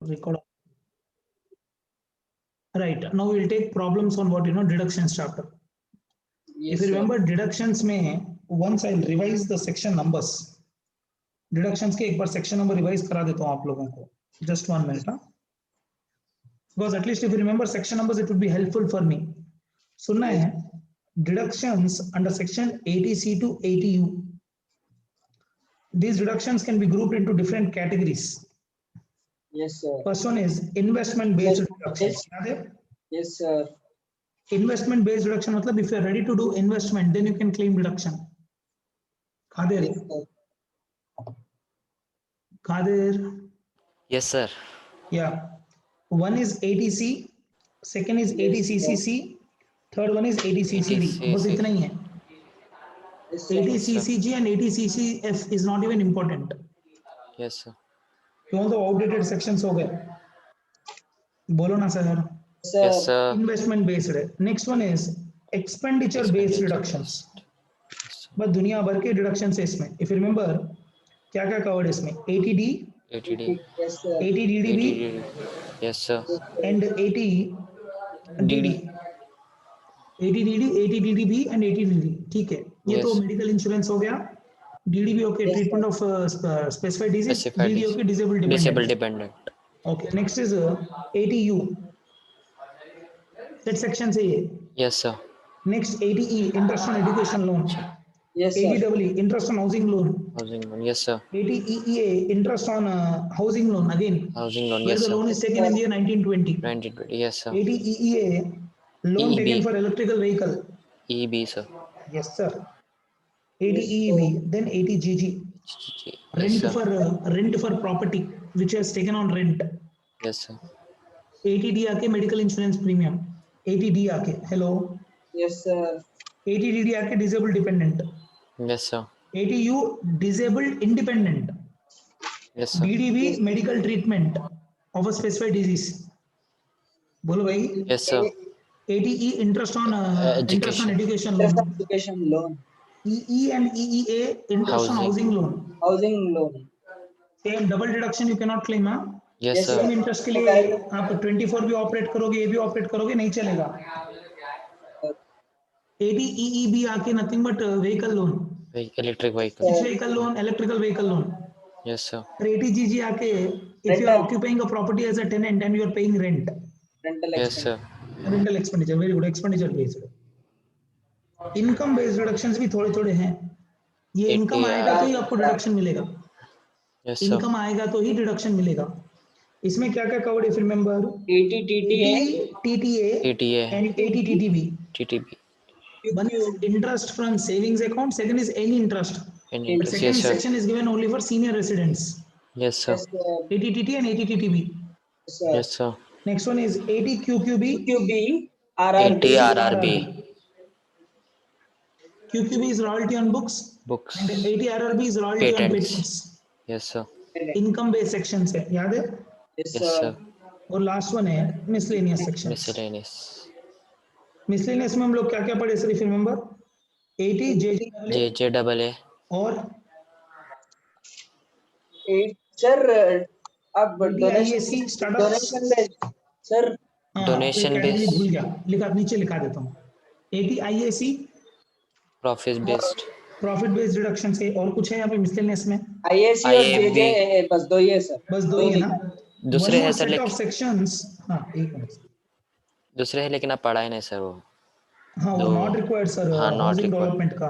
record. Right. Now we'll take problems on what deductions chapter. Yes, If you sir. remember deductions में once I'll revise the section numbers. Deductions के एक बार section number revise करा देता हूँ आप लोगों को. Just 1 minute. Because at least if you remember section numbers, it would be helpful for me. सुनना है deductions under section 80C to 80U. These deductions can be grouped into different categories. Yes, sir. First one is investment based deductions. Yes, sir. Investment based deduction मतलब if you are ready to do investment, then you can claim deduction. Kadir. Yes, sir. Kadir. Yes, sir. Yeah. One is ATC, second is ATCCC, third one is ATCCD. बस इतना ही है. Yes, sir. ATCCG and ATCCF is not even important. Yes, sir. क्यों तो outdated sections हो गए. बोलो ना sir. Yes, sir. Investment based. Next one is expenditure based deductions. बस दुनिया भर के deductions है इसमें. If you remember, क्या क्या covered इसमें? ATD, ATD, Yes, sir. ATDDB, yes, sir. and ATDD. ATDD, ATDDB and ATDD. ठीक है. ये तो Yes. medical insurance हो गया. DDB okay, Yes, treatment of specified disease. Specified DD okay, disabled dependent. Disabled dependent. Okay. Next is ATU. That section से ये. Yes, sir. Next ATE, interest on education loan. Yes, sir. ATEE, interest on housing loan. Housing loan. Yes, sir. ATEEA, interest on housing loan again. Housing loan. Where Yes, the sir. loan is taken in the year 1920. 1920. Yes, sir. ATEEA, loan EEB. taken for electrical vehicle. EB, sir. Yes, sir. ATEEB, then ATGG, Yes, sir. rent for property which is taken on rent. Yes, sir. ATD आके medical insurance premium. ATD आके hello. Yes, sir. ATDD आके disabled dependent. Yes, sir. ATU disabled independent. Yes, sir. DDB medical treatment of a specified disease. बोलो भाई. Yes, sir. ATE interest on Education. education Yes, loan. education loan. EE and EEA interest on housing loan. Housing loan. Same double deduction you cannot claim हाँ. Yes, Yes, sir. Same interest के लिए आप 24 भी operate करोगे, ये भी operate करोगे, नहीं चलेगा. ATEEB आके nothing but vehicle loan. Electric vehicle. Vehicle loan, electrical vehicle loan. Yes, sir. ATGG आके if you are occupying a property as a tenant and you are paying rent. Rental Yes, sir. Rental expenditure, very good. Expenditure based. Income based deductions भी थोड़े थोड़े हैं. ये income आएगा तो ही आपको deduction मिलेगा. Yes, sir. इनकम आएगा तो ही डिडक्शन मिलेगा. इसमें क्या क्या covered if remember? ATTTA, TTA TTA, and ATTTB. TTB. One is interest from savings account, second is any interest. Any The interest. second Yes, sir. section is given only for senior residents. Yes, sir. yes, sir. ATTT and ATTTB. Yes, sir. Yes, sir. Next one is ATQQB. QB, RRB, ATRRB. QQB is royalty on books Books. and ATRRB is royalty on Patents. patents. Yes, sir. Income based sections है, याद है? Yes, Yes, sir. sir. और last one है miscellaneous sections. Miscellaneous. Miscellaneous में हम लोग क्या क्या पढ़े sir if you remember? ATJJAA JJAA. और Sir, अब donation ATIAC startups. based. Sir, Donation category based. भूल गया, लिखा नीचे लिखा देता हूँ. ATIAC Profit based. Profit based deduction से. और कुछ है यहाँ पे मिसलेनियस में? IAC और IAB. JJ बस दो ही है सर. बस दो ही है ना. दूसरे One है more सर set of लेकिन sections. हाँ एक मिनट. दूसरे है लेकिन आप पढ़ाए नहीं सर वो. हाँ वो दो. Not required sir. हाँ, not हाउसिंग required. डेवलपमेंट का.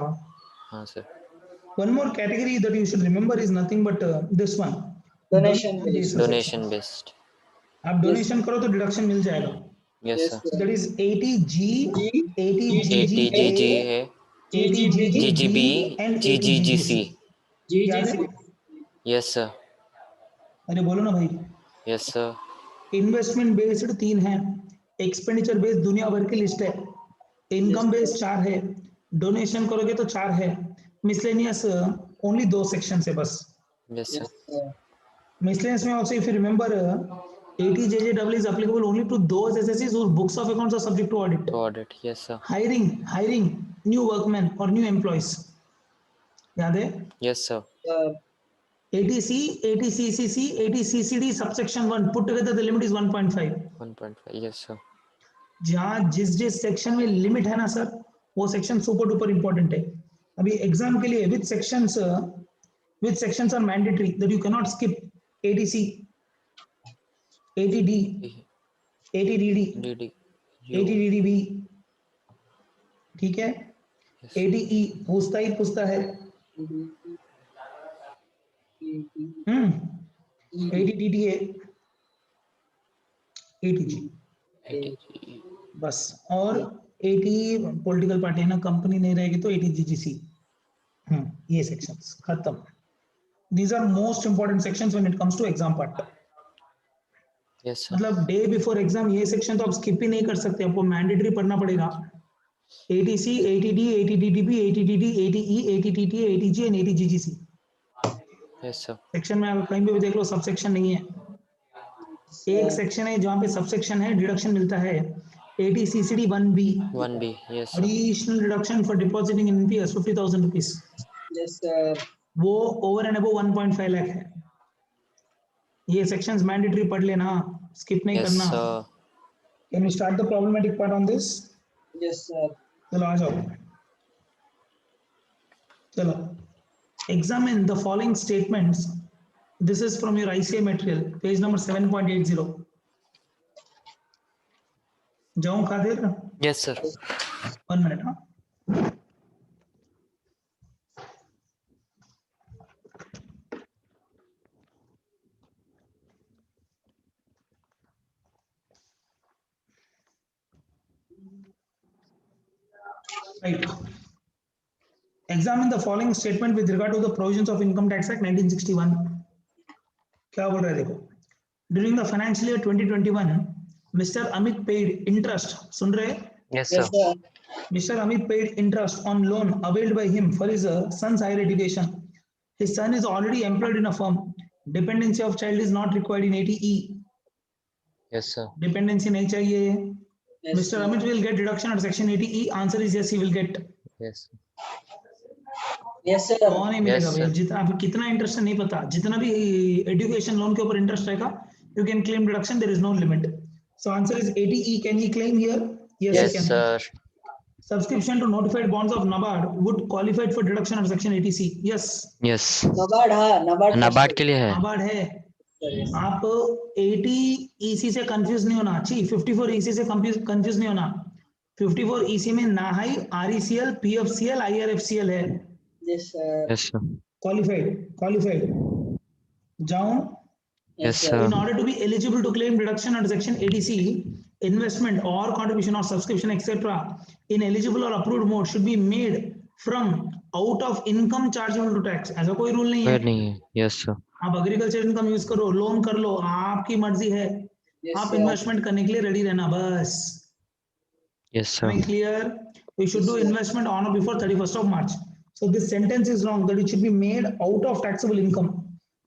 हाँ sir. One more category that you should remember is nothing but this one. Donation based. Donation based. आप डोनेशन करो तो डिडक्शन मिल जाएगा. Yes, Yes, sir. sir. That is ATG, ATGG ATGGA, है. ATGGB GGB, and GGGC. याद है? Yes, sir. अरे बोलो ना भाई. Yes, sir. इन्वेस्टमेंट बेस्ड 3 है, एक्सपेंडिचर बेस्ड दुनिया भर की लिस्ट है, इनकम बेस्ड 4 है, डोनेशन करोगे तो 4 है, मिसलेनियस ओनली 2 सेक्शन है बस. Yes, sir. Miscellaneous में also if you remember ATJJW is applicable only to those SSCs whose books of accounts are subject to audit. To audit. Yes, sir. Hiring new workmen or new employees. याद है? Yes, sir. ATC, ATCCC, ATCCD subsection 1 put together the limit is 1.5. 1.5. Yes, sir. जहाँ जिस section में limit है ना sir, वो section super duper important है. अभी एग्जाम के लिए which sections are mandatory that you cannot skip? ATC, ATD, ATDD, DD. ATDDB, ठीक है. Yes. ATE पूछता है. ATTTA, ATG, ATG. बस. और AT पॉलिटिकल पार्टी है ना, कंपनी नहीं रहेगी तो ATGGC. ये सेक्शंस खत्म. These are most important sections when it comes to exam part. Yes, sir. मतलब डे बिफोर एग्जाम ये सेक्शन तो आप स्किप ही नहीं कर सकते, आपको मैंडेटरी पढ़ना पड़ेगा. ATC, ATD, ATDDB, ATDD, ATE, ATTTA, ATG and ATGGC. Yes, sir. Section में आप कहीं भी देख लो सब सेक्शन नहीं है. एक सेक्शन है जहाँ पे सब सेक्शन है, डिडक्शन मिलता है. ATCCD 1B, 1B. Yes, sir. additional deduction for depositing in NPS 50,000 rupees. Yes, sir. वो ओवर एंड अबव 1.5 लाख है. ये सेक्शंस मैंडेटरी पढ़ लेना, स्किप नहीं Yes, करना. sir. Can we start the problematic part on this? Yes, sir. चलो आ जाओ. चलो, examine the following statements. This is from your ICA material, page number 7.80. जाऊं खातिर? Yes, sir. 1 minute. हाँ. Right. Examine the following statement with regard to the provisions of Income Tax Act 1961. क्या बोल रहा है देखो. During the financial year 2021, Mr. Amit paid interest. सुन रहे? Yes, sir. Yes, sir. Mr. Amit paid interest on loan availed by him for his son's higher education. His son is already employed in a firm. Dependency of child is not required in ATE. Yes, sir. Dependency नहीं चाहिए. Yes, Mr. sir. Amit will get deduction under section 80E. Answer is yes, he will get. Yes. Yes, sir. कौन नहीं मिलेगा Yes, भैया. sir. जितना आप कितना interest नहीं पता, जितना भी एजुकेशन लोन के ऊपर इंटरेस्ट रहेगा, you can claim deduction. There is no limit. So answer is 80E. Can he claim here? Yes, Yes, he can. sir. Subscription to notified bonds of NABARD would qualify for deduction under section 80C. Yes. Yes. NABARD, हाँ, NABARD. NABARD के लिए है. NABARD है. Yes, sir. आप 80EC से confuse नहीं होना. 54EC से कंफ्यूज नहीं होना. 54EC में नाहाई, RECL, PFCL, IRFCL है. Yes, sir. Yes, sir. Qualified. जाऊं. Yes, sir. In order to be eligible to claim deduction under section 80C, investment or contribution or subscription etc. in eligible or approved mode should be made from out of income chargeable to tax. ऐसा कोई rule नहीं है. नहीं है. Yes, sir. आप agriculture income use करो, loan कर लो, आपकी मर्जी है. Yes, आप sir. इन्वेस्टमेंट करने के लिए रेडी रहना बस. Yes, sir. Clear? We should do investment on or before 31st of March. So this sentence is wrong, that it should be made out of taxable income.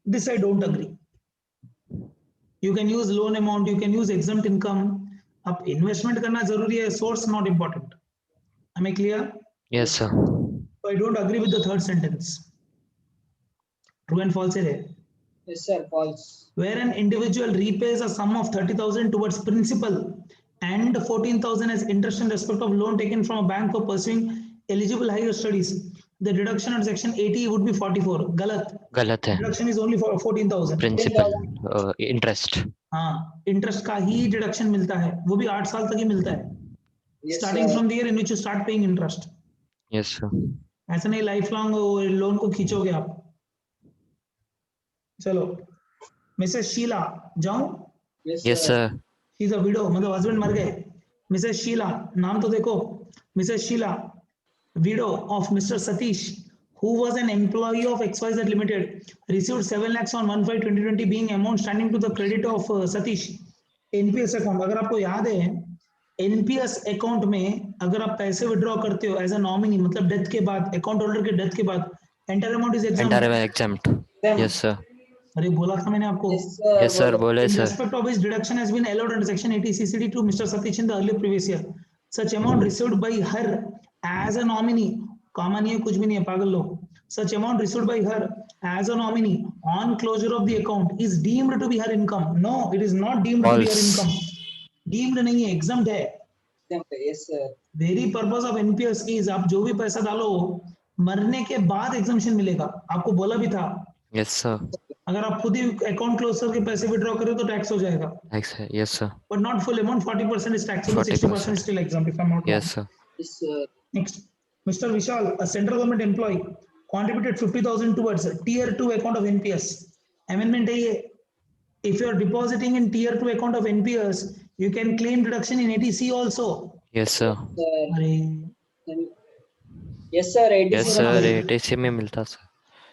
This I don't agree. You can use loan amount, you can use exempt income. अब investment करना जरूरी है, source not important. Am I clear? Yes, sir. So I don't agree with the third sentence. True and false है. Yes, sir. False. Where an individual repays a sum of 30,000 towards principal and 14,000 as interest in respect of loan taken from a bank for pursuing eligible higher studies, the deduction under section 80 would be 44. गलत है. deduction is only for 14,000. Principal interest. हाँ, interest का ही deduction मिलता है, वो भी 8 साल तक ही मिलता है. Yes, Starting sir. from the year in which you start paying interest. Yes, sir. ऐसा नहीं लाइफ लॉन्ग लोन को खींचोगे आप. चलो, मिसेस शीला. जाऊं? Yes, sir. She is a widow, मतलब हस्बैंड मर गए. मिसेस शीला, नाम तो देखो. Mrs Sheela, widow of Mr. Satish, who was an employee of XYZ Limited, received 7 lakhs on 1/5/2020 being amount standing to the credit of Satish. NPS account. अगर आपको याद है, NPS अकाउंट में अगर आप पैसे विड्रॉ करते हो एज अ नॉमिनी, मतलब डेथ के बाद, अकाउंट होल्डर के डेथ के बाद, entire amount is exempt. Yes, sir. अरे बोला था मैंने आपको. Yes, sir. Yes, sir. बोले In sir. respect of which deduction has been allowed under section 80 CCD to Mr. Satish in the earlier previous year. Such amount received by her as a nominee, comma नहीं है, कुछ भी नहीं है, पागल लोग. Such amount received by her as a nominee on closure of the account is deemed to be her income. No, it is not deemed to be her False. income. Deemed नहीं है, exempt है. Yes, sir. Very purpose of NPS is आप जो भी पैसा डालो मरने के बाद एग्जम्पशन मिलेगा. आपको बोला भी था, Yes, sir. अगर आप खुद ही अकाउंट क्लोज करके पैसे विड्रॉ करो तो टैक्स हो जाएगा. Yes, sir. But not full amount. 40% is taxable, 60% is still exempt if I'm not wrong. Yes, sir. Yes, sir. Next, Mr. Vishal, a central government employee, contributed 50,000 towards tier 2 account of NPS. Amendment है ये. If you are depositing in tier 2 account of NPS, you can claim deduction in ATC also. Yes, sir. अरे Yes, sir. Yes, sir. ATC में मिलता sir.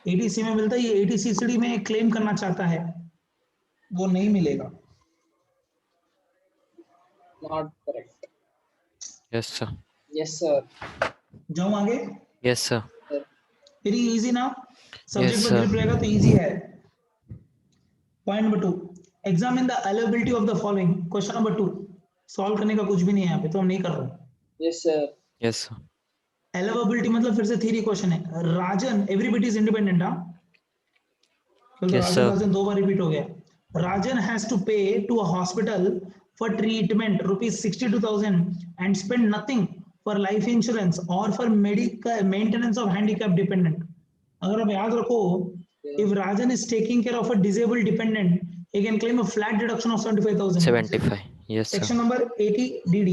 ATC में मिलता है. ये ATCCD में क्लेम करना चाहता है, वो नहीं मिलेगा. Not correct. Yes, sir. Yes, sir. जाऊं आगे. Yes, sir. वेरी इजी ना. सब्जेक्ट Yes, पर sir. ग्रिप रहेगा तो इजी है. Point number 2, examine the allowability of the following. Question number 2 solve करने का कुछ भी नहीं है यहाँ पे, तो हम नहीं कर रहे. Yes, sir. Yes, sir. अलाइबिलिटी मतलब फिर से थ्योरी क्वेश्चन है. Rajan, everybody is independent. हाँ, Yes, sir. राजन 2 बार रिपीट हो गया. Rajan has to pay to a hospital for treatment ₹62,000 and spend nothing for life insurance और for medical maintenance of handicap dependent. अगर आप याद रखो, if Rajan is taking care of a disabled dependent, he can claim a flat deduction of 75,000. 75. Yes, sir. Section number 80 DD.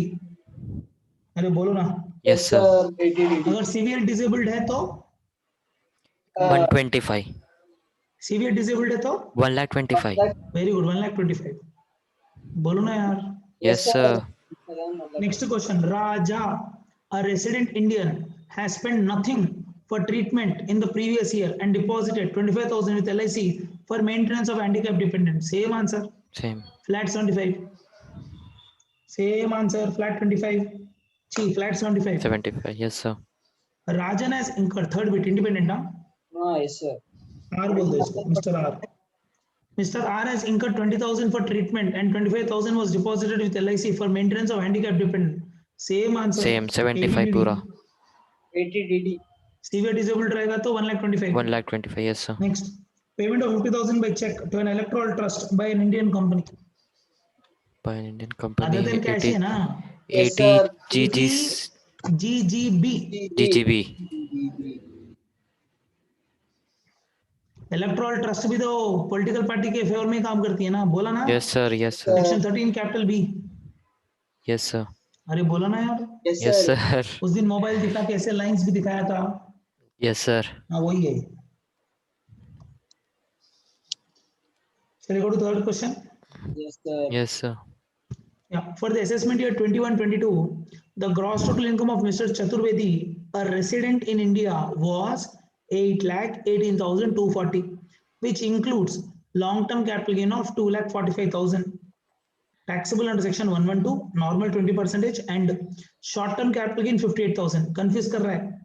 अरे बोलो ना. Yes, sir. अगर severe disabled है तो 125. सीवियर डिसेबल्ड है तो 125. Very good 125. बोलो ना यार. Yes, sir. Next question. Raja, a resident Indian, has spent nothing for treatment in the previous year and deposited 25,000 with LIC for maintenance of handicap dependent. Same answer. Same. Flat 75. Same answer. Flat 25. Flat 75. 75. Yes, sir. Rajan has incurred, third bit, independent. Huh? No, yes, sir. R बोल दो इसको. Mr. R. Mr. R has incurred 20,000 for treatment and 25,000 was deposited with LIC for maintenance of handicap dependent. Same answer. Same. 75 पूरा. 80 DD. Severe disabled रहेगा तो 125. 125. Yes, sir. Next, payment of 50,000 by check to an electoral trust by an Indian company. By an Indian company. Other than cash है ना. 80 GG GGB. GGB. Electoral trust भी तो political party के favour में काम करती है ना. बोला ना. Yes, sir. Yes, sir. Section 13 capital B. Yes, sir. अरे बोला ना यार. Yes, Yes, sir. sir. उस दिन मोबाइल दिखा के ऐसे लाइंस भी दिखाया था. Yes, sir. हाँ वही है. Shall we go to the third question? Yes, sir. Yes, sir. Yeah. For the assessment year 21-22, the gross total income of Mr. Chaturvedi, a resident in India, was 8,18,240, which includes long-term capital gain of 2,45,000, taxable under section 112, normal 20%, and short-term capital gain 58,000. Confuse कर रहा है.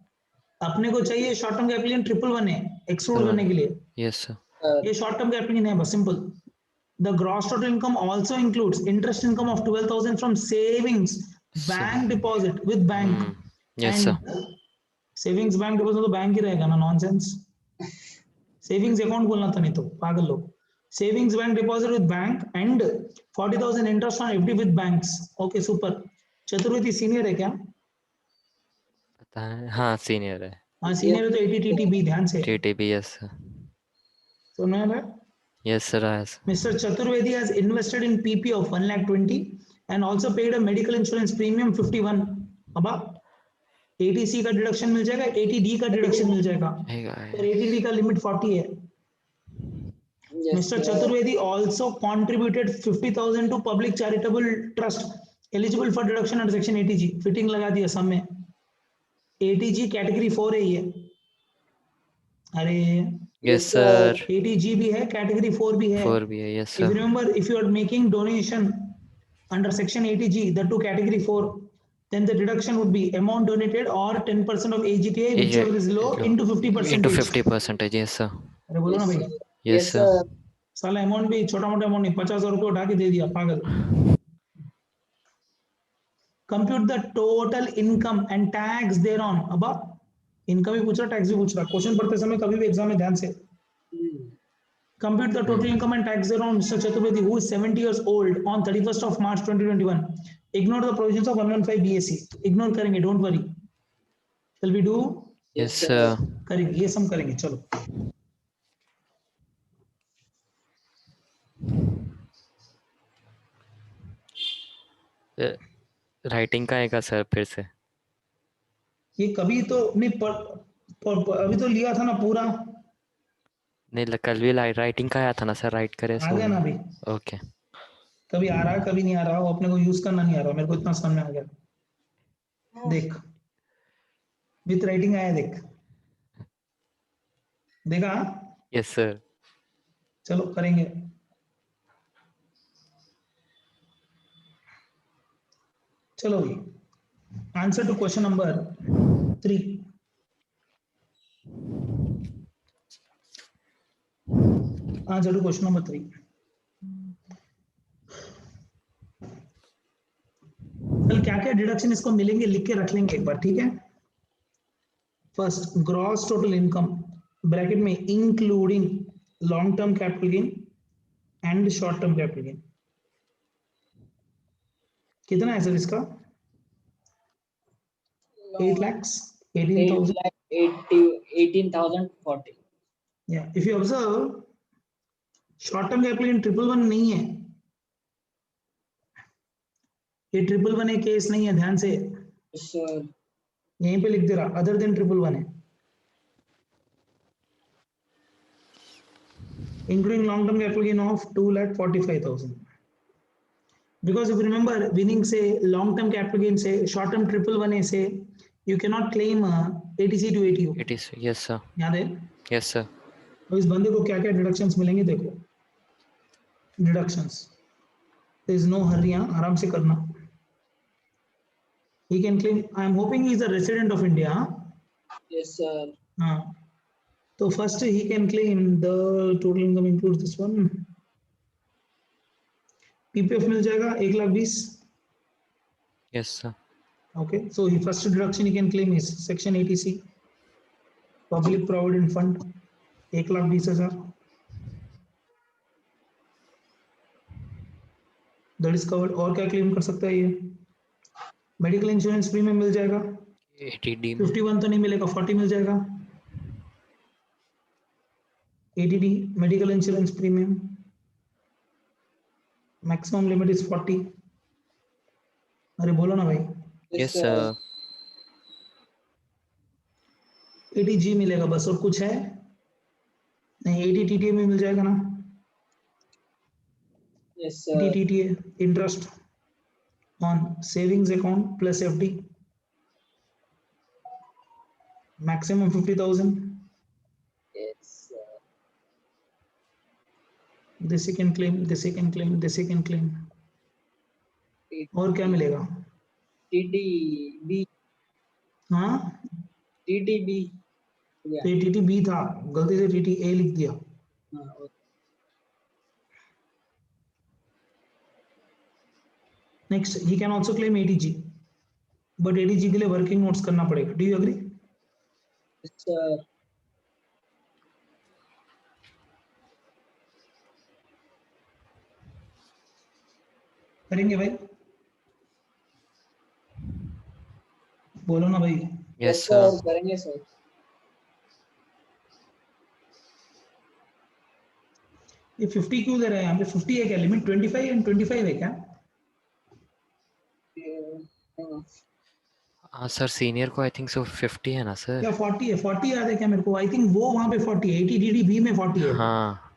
अपने को चाहिए short-term capital gain 111 है, exclude करने के लिए. Yes, sir. ये short-term capital gain है बस, simple. The gross total income also includes interest income of 12,000 from savings bank deposit with bank. Yes, sir. Savings bank deposit तो बैंक ही रहेगा ना. नॉनसेंस. सेविंग्स अकाउंट बोलना था नहीं तो पागल लोग. Savings bank deposit with bank and 40,000 interest on FD with banks. Okay super. Chaturvedi senior है क्या? पता है. हाँ, सीनियर है. हाँ सीनियर है तो 80 TTB ध्यान से TTB. Yes, sir. सुना है. Yes, sir. Yes. Mr. Chaturvedi has invested in PP of 1,20,000 and also paid a medical insurance premium 51. अब 80C का डिडक्शन मिल जाएगा, 80D का डिडक्शन मिल जाएगा. और 80D का लिमिट 40 है. Yes, Mr. sir. Chaturvedi also contributed 50,000 to public charitable trust eligible for deduction under section 80G. Fitting लगा दिया सब में. 80G कैटेगरी 4 है ये. अरे Yes, sir. 80G भी है, कैटेगरी 4 भी है. 4 भी है. Yes, If you sir. remember, if you are making donation under section 80G, that to category 4, then the deduction would be amount donated or 10% of AGTA, whichever is low, into 50%. Into 50%. Yes, sir. अरे बोलो ना भाई. Yes, sir. साला amount भी छोटा मोटा amount नहीं, 50,000 रुपये उठा के दे दिया पागल. Compute the total income and tax thereon. अब इनकम भी पूछ रहा, टैक्स भी पूछ रहा. क्वेश्चन पढ़ते समय कभी भी एग्जाम में ध्यान से Compute the total income and tax thereon on Mr. Chaturvedi, who is 70 years old on 31st of March 2021. Ignore the provisions of 115 BAC. Ignore करेंगे, don't worry. Shall we do? Yes, sir. करेंगे, ये सम करेंगे, चलो. Writing का आएगा sir फिर से? ये कभी तो नहीं अभी तो लिया था ना पूरा. नहीं, कल भी राइटिंग का आया था ना सर, राइट करे आ गया ना अभी. ओके. कभी आ रहा है कभी नहीं आ रहा, वो अपने को यूज करना नहीं आ रहा, मेरे को इतना समझ में आ गया. देख विथ राइटिंग आया, देख देखा. Yes sir. चलो करेंगे. चलो भाई, answer to question number 3. Answer to question number 3. कल क्या क्या डिडक्शन इसको मिलेंगे लिख के रख लेंगे एक बार, ठीक है. First, gross total income bracket में including long term capital gain and short term capital gain. कितना है सर इसका? 8 lakhs, 18,000. 18,040. Yeah, if you observe, short term capital gain 111 नहीं है. ये 111 केस नहीं है, ध्यान से. Yes, sir. यहीं पे लिख दे रहा, अदर देन 111 है. Including long term capital gain of 2,45,000. Because if you remember, winning से long term capital gain से short term 111 से you cannot claim ATC to ATO. It is. Yes sir. याद है? Yes sir. तो इस बंदे को क्या क्या डिडक्शंस मिलेंगे देखो. Deductions, there is no hurry, आराम से करना. He can claim, I am hoping he is a resident of India. Yes, sir. हाँ, तो first he can claim the total income includes this one. PPF मिल जाएगा 1,20,000. Yes sir. Okay, so he first deduction he can claim is section 80C, Public Provident Fund, 1,20,000. That is covered. और क्या claim कर सकता है ये? Medical insurance premium मिल जाएगा. 80D 51 तो नहीं मिलेगा, 40 मिल जाएगा. 80D medical insurance premium, maximum limit is 40. अरे बोलो ना भाई. Yes sir. 80G मिलेगा बस, और कुछ है नहीं. 80 TTA में मिल जाएगा ना. Yes, sir. 80 TTA interest on savings account plus FD, maximum 50,000. Yes, sir. This he can claim, this he can claim, this he can claim. और क्या मिलेगा? TTB. हाँ, TTB. Yeah. तो ये TTB था, गलती से TTA लिख दिया. Okay. Next, he can also claim 80G, but 80G के लिए वर्किंग नोट्स करना पड़ेगा. Do you agree? Yes, sir. करेंगे भाई? बोलो ना भाई. Yes sir. सर. करेंगे sir. ये 50 क्यों दे रहा है यहाँ पे? 50 है क्या लिमिट? 25 एंड 25 है क्या? हाँ सर, सीनियर को आई थिंक सो 50 है ना सर? क्या 40 है? 40 याद है क्या मेरे को? आई थिंक वो वहाँ पे 40 है. 80 DDB में 40 है. हाँ.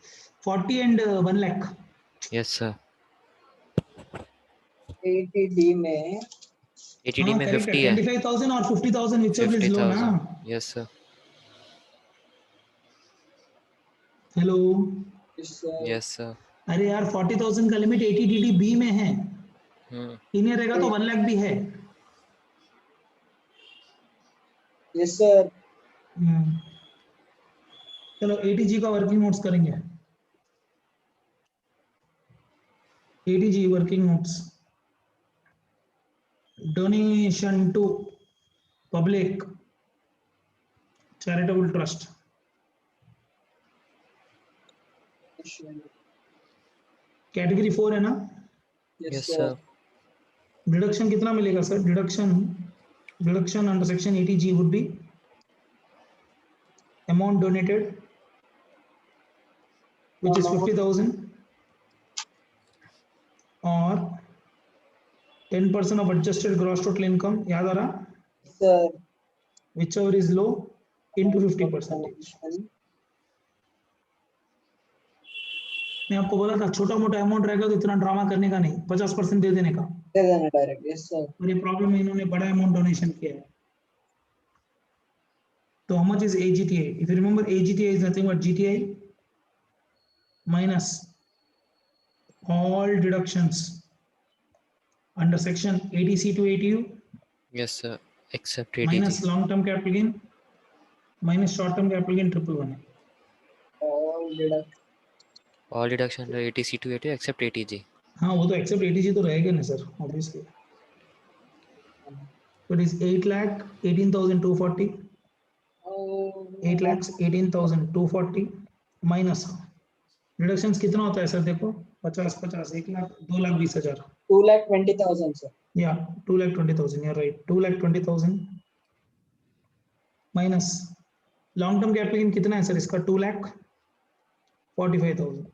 40 and 1 lakh. Yes sir. 80D में 80D में 50 है. 25,000 और 50,000 which is low ना. 50,000. Yes sir. Hello. Yes, sir. Yes sir. अरे यार 40,000 का लिमिट 80 DDB में है. सीनियर रहेगा तो 1 लाख भी है. Yes, sir. चलो 80G का वर्किंग नोट्स करेंगे. 80G working notes. Donation to public charitable trust. Category 4 है ना? Yes, Yes, sir. sir. Deduction कितना मिलेगा sir? Deduction under section 80G would be amount donated which is Amount. 50,000 or 10% of adjusted gross total income, याद आ रहा? Sir. Whichever is low into 50%. मैं आपको बोला था छोटा मोटा अमाउंट रहेगा तो इतना ड्रामा करने का नहीं, 50% दे देने का। दे देना डायरेक्ट। Yes, sir. और ये प्रॉब्लम है, इन्होंने बड़ा अमाउंट डोनेशन किया है। तो how much is AGTI? If you remember, AGTI is nothing but GTI minus all deductions under section 80C to 80U Yes, sir. Except ATG. minus long-term capital gain minus short-term capital gain 111 है। All deduct. All deduction under ATC to AT except ATG. हाँ वो तो accept ATG तो रहेगा ना sir, obviously. So it is 8,18,240, Oh, 8,18,240 minus deductions कितना होता है सर? देखो 50 50 1 लाख 2,20,000 2,20,000, sir. या 2,20,000, you're right, 2,20,000 minus long term capital gain कितना है सर इसका? 2,45,000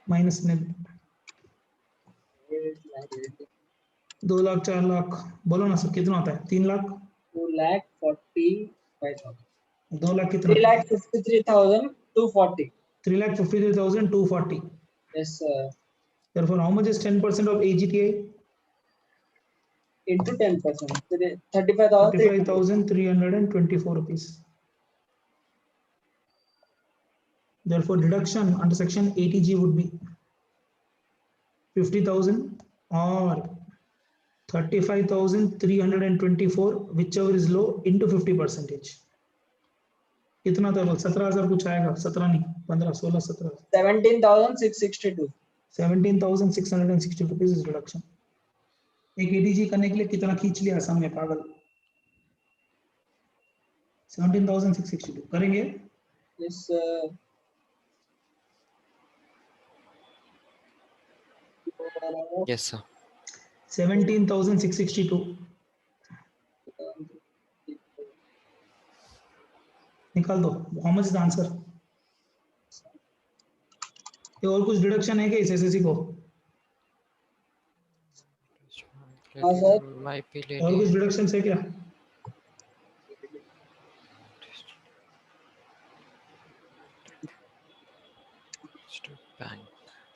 माइनस में 2 लाख 4 लाख, बोलो ना सर कितना होता है? 3 लाख 2,45,000. 2 लाख कितना? 3,53,240. 3,53,240. Yes, sir. Therefore, how much is 10% of AGTI? Into 10%. 35,000. 35,324 rupees. Therefore, deduction under section 80G would be 50,000 or 35,324, whichever is low, into 50%. कितना था? 17,000 कुछ आएगा, 17 नहीं, 15, 16, 17, 17,662. 17,660 rupees is deduction. एक ADG करने के लिए कितना खींच लिया असम में, पागल। 17,662 करेंगे? Yes, sir. Yes, sir. 17,662 निकाल दो। How much is answer? और कुछ डिडक्शन है क्या इस एसएससी को? हाँ सर। और कुछ डिडक्शन है क्या?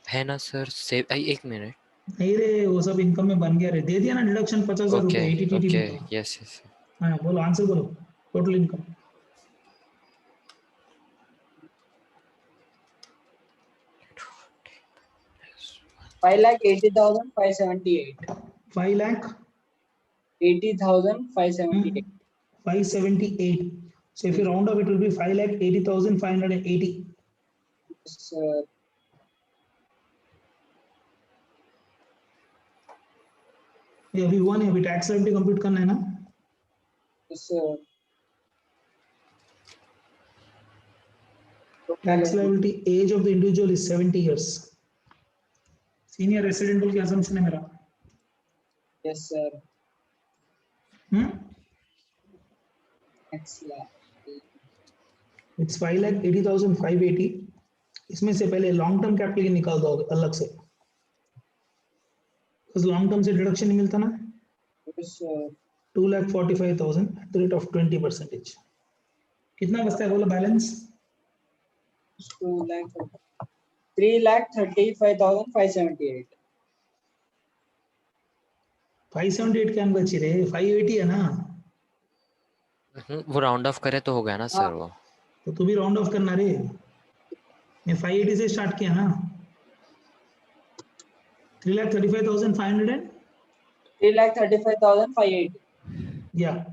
है ना सर? सेव एक मिनट। नहीं रे, वो सब इनकम में बन गया रे, दे दिया ना डिडक्शन 50,000 रुपए एटीटीटी में। तो यस यस। हाँ बोलो, आंसर बोलो। Total income 5,80,578. 5,80,578. 578. So if you round up, it will be 5,80,580. Yes, sir. ये अभी हुआ नहीं, अभी टैक्स लायबिलिटी कंप्यूट करना है ना? Yes, sir. Tax liability age of the individual is 70 years. Senior resident बोल के assumption है मेरा। Yes, sir. It's 5,80,580. इसमें से पहले लॉन्ग टर्म कैपिटल गेन निकाल दो अलग से, because लॉन्ग टर्म से डिडक्शन नहीं मिलता ना। Yes, sir. 2,45,000 at the rate of 20%. कितना बचता है बोलो बैलेंस? 3,35,578. 578 क्या बची रे? 580 है ना? वो राउंड ऑफ करे तो हो गया ना सर वो। तो तू भी राउंड ऑफ करना रे। मैं 580 से स्टार्ट किया ना। 3,35,500 3,35,580. या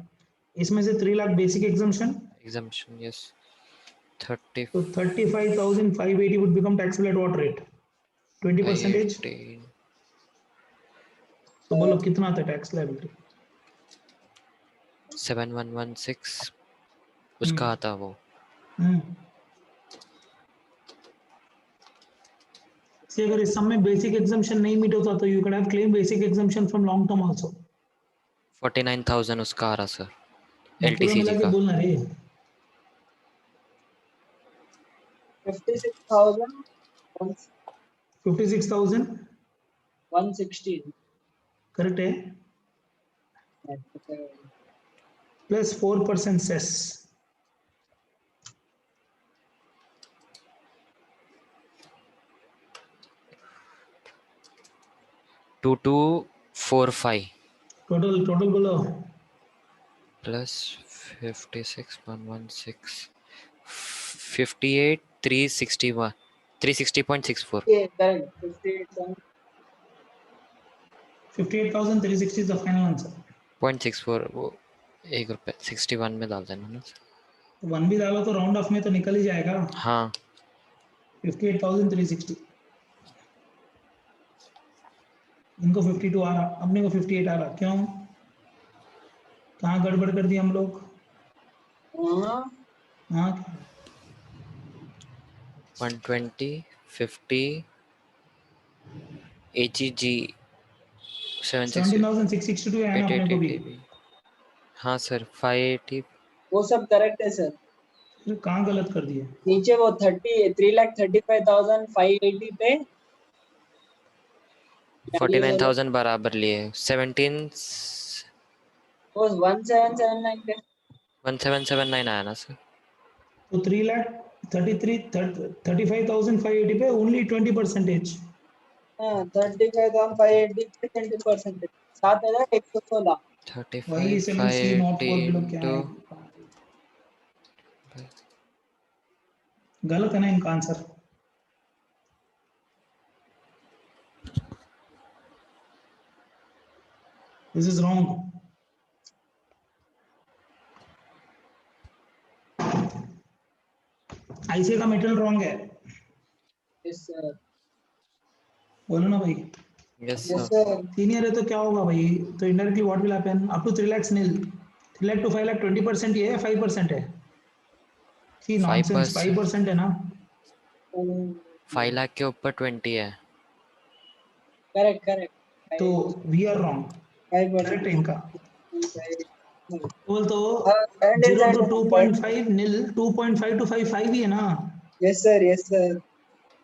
इसमें से 3 लाख बेसिक एग्जम्पशन। यस 30। तो 35,580 would become taxable at what rate? 20%. तो बोलो कितना आता है टैक्स लायबिलिटी? 7,116 उसका आता वो। See, अगर इस सब में बेसिक एग्जाम्पशन नहीं मीट होता तो you can have claim basic exemption from long term also. 49,000 उसका आ रहा सर, पूरा LTCG मिला के का। बोलना रे। 56,000 56,116 करेक्ट है, प्लस 4% सेस। 2245 टोटल बोलो। Plus 56,116 58,361 360.64 Yeah, correct. 58,000. 58,360 is the final answer। 0.64 वो ₹1 61 में डाल देना ना। तो 1 भी डालो तो राउंड ऑफ में तो निकल ही जाएगा। हाँ 58,360, इनको 52 आ रहा, अपने को 58 आ रहा, क्यों? कहाँ गड़बड़ कर दी हम लोग? हाँ 120 50 AGG 17,662 है ना अपने को भी। हाँ सर 580 वो सब करेक्ट है सर। फिर कहाँ गलत कर दिए? नीचे वो 3,35,580 पे 49,000 बराबर लिए 17 वो 1779 पे 1779 आया ना सर। तो 3,35,580 पे ओनली 20%। हाँ 35,580 पे 20%, 7,116। 35 वही 7C नॉट 4 बिलो क्या है? गलत है ना इनका answer. This is wrong. IC का मेटल रॉन्ग है। Yes sir. बोलो ना भाई। Yes yes sir. Sir. Senior है तो क्या होगा भाई? तो indirectly what will happen? Up to 3 lakhs nil, 3 lakh to 5 lakh 20% ही है या 5% है? सी नॉनसेंस, 5% है ना। 5 लाख के ऊपर 20 है। Correct correct. तो वी आर रॉन्ग। करेक्ट है इनका। बोल तो 0 to 2.5 nil, 2.5 to 5 5 ही है ना। Yes sir yes sir.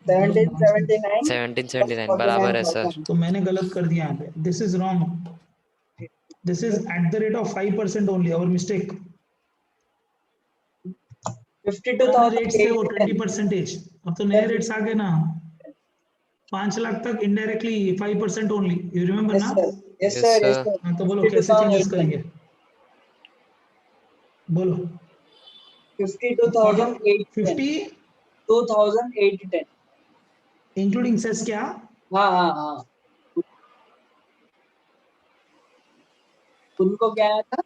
1779 1779 बराबर है सर। तो मैंने गलत कर दिया यहाँ पे। This is wrong. This is at the rate of 5% only, our mistake. 52,000 rates थे वो 20%। अब तो नए रेट्स आ गए ना। 5 लाख तक इनडायरेक्टली 5% ओनली, यू रिमेम्बर ना? Yes sir yes sir. हाँ, तो बोलो कैसे चेंजेस करेंगे? बोलो 52,810 2,810। इंक्लूडिंग सेस क्या? हाँ हाँ हाँ। उनको क्या आया था?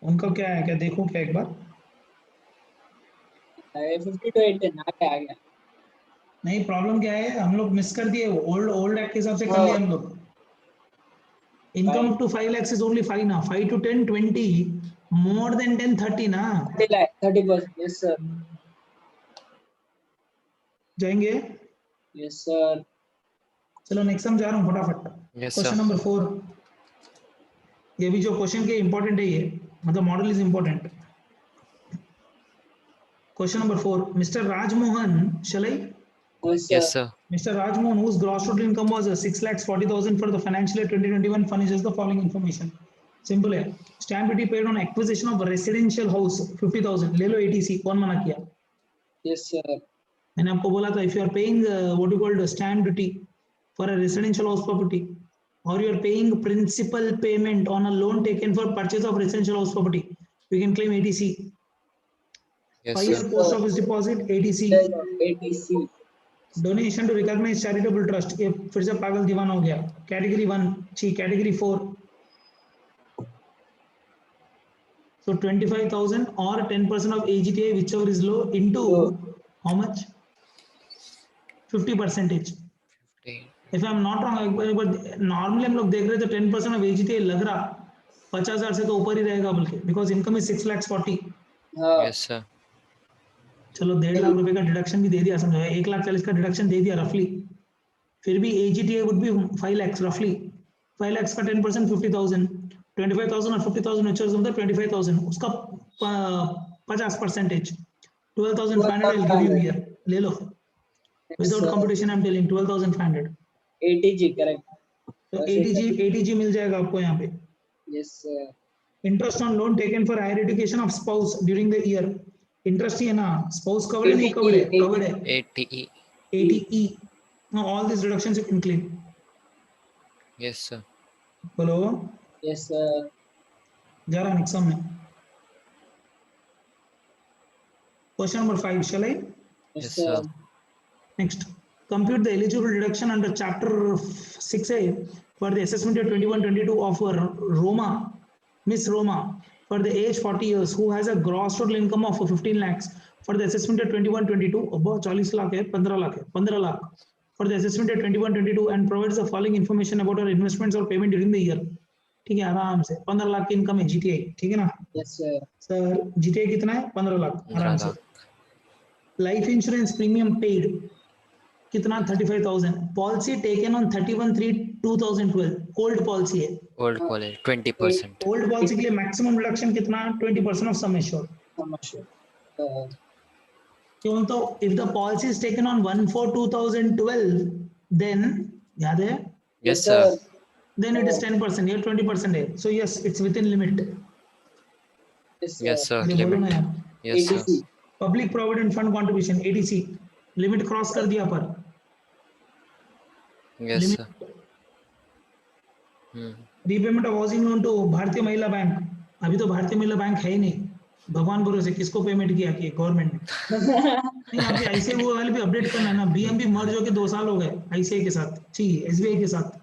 उनका क्या है, क्या देखो क्या एक बार? 52,810 आ गया। नहीं, प्रॉब्लम क्या है, हम लोग मिस कर दिए। ओल्ड एक्ट के हिसाब से कर लिया हम लोग। Income up to 5 lakhs is only 5 ना, 5 to 10 20, more than 10 30 ना। 30%। Yes sir. जाएंगे? Yes sir. चलो नेक्स्ट सम जा रहा हूँ फटाफट। Question number 4। ये भी जो क्वेश्चन के इंपॉर्टेंट है, ये मतलब model is important. Question number 4, mister Rajmohan, shall I? Yes sir. Mr. Rajmohan, whose gross total income was 6,40,000 for the financial year 2021, furnishes the following information. Simple है। Stamp duty paid on acquisition of residential house 50,000। ले लो eighty C. कौन मना किया? Yes sir. मैंने आपको बोला था, if you are paying what you called stamp duty for a residential house property, or you are paying principal payment on a loan taken for purchase of residential house property, you can claim ATC. Yes 5 year sir. post office deposit, ATC. ATC। Donation to recognise charitable trust, ये फिर से पागल दीवाना हो गया। Category 1 ची, category 4। so 25,000 or 10% of AGTA whichever is low into how much? 50%। if I am not wrong, normally हम लोग देख रहे थे 10% of AGTA लग रहा 50,000 से तो ऊपर ही रहेगा, बल्कि बिकॉज इनकम इज 6,40,000। हाँ Yes, sir. चलो 1.5 लाख रुपए का डिडक्शन भी दे दिया, समझो 1,40,000 का डिडक्शन दे दिया रफली, फिर भी एजीटीए वुड बी 5 lakhs रफली, 5 lakhs का 10% 50,000, 25,000 और 50,000 व्हिच वाज 25,000, उसका 50%, 12,500 I'll give you here, ले लो, Yes, without competition I'm telling 12,500, ATG correct. तो एटीजी मिल जाएगा आपको यहाँ पे. Yes, sir. Interest on loan taken for higher education of spouse during the year, interest ही है ना, स्पाउस कवर्ड है नहीं कवर्ड है, कवर्ड है, ATE. ATE, know all this deductions you can claim. Yes, sir. बोलो, Yes, sir. जा रहा नेक्स्ट में. Question number 5 shall I? Yes, Yes, sir. sir. Next, compute the eligible deduction under chapter 6A for the assessment year 21-22 of Roma, Miss Roma, for the age 40 years who has a gross total income of 15 lakhs for the assessment year 21-22. अब 40 लाख है, 15 लाख है, 15 lakh for the assessment year 21-22 and provides the following information about her investments or payment during the year. ठीक है, आराम से 15 लाख की income है GTI, ठीक है ना Yes, sir. सर? जीटीआई कितना है? 15 लाख, 15 आराम से. lakh. Life insurance premium paid कितना? 35,000. Policy taken on 31/3/2012, old policy है. Old college 20%. ओल्ड पॉलिसी के लिए मैक्सिमम रिडक्शन कितना? 20% ऑफ सम एश्योर्ड. Commercial. क्यों? तो if the policy is taken on 1/4/2012 then, याद है, Yes, sir. Then it is 10%, ये 20% है. So yes, it's within limit. Yes, Yes, sir. अरे बोलो ना Limit. यार. Yes, sir. ATC. Public provident fund contribution, ADC, limit cross कर दिया पर. Yes, limit sir. Hmm. Repayment of housing loan to Bharatiya Mahila bank, अभी तो भारतीय महिला बैंक है ही नहीं, भगवान भरोसे किसको पेमेंट किया कि गवर्नमेंट ने. नहीं, आपके आईसीआई वो वाले भी अपडेट करना है ना. बीएमबी मर्ज होके 2 साल हो गए आईसीआई के साथ, जी एसबीआई के साथ.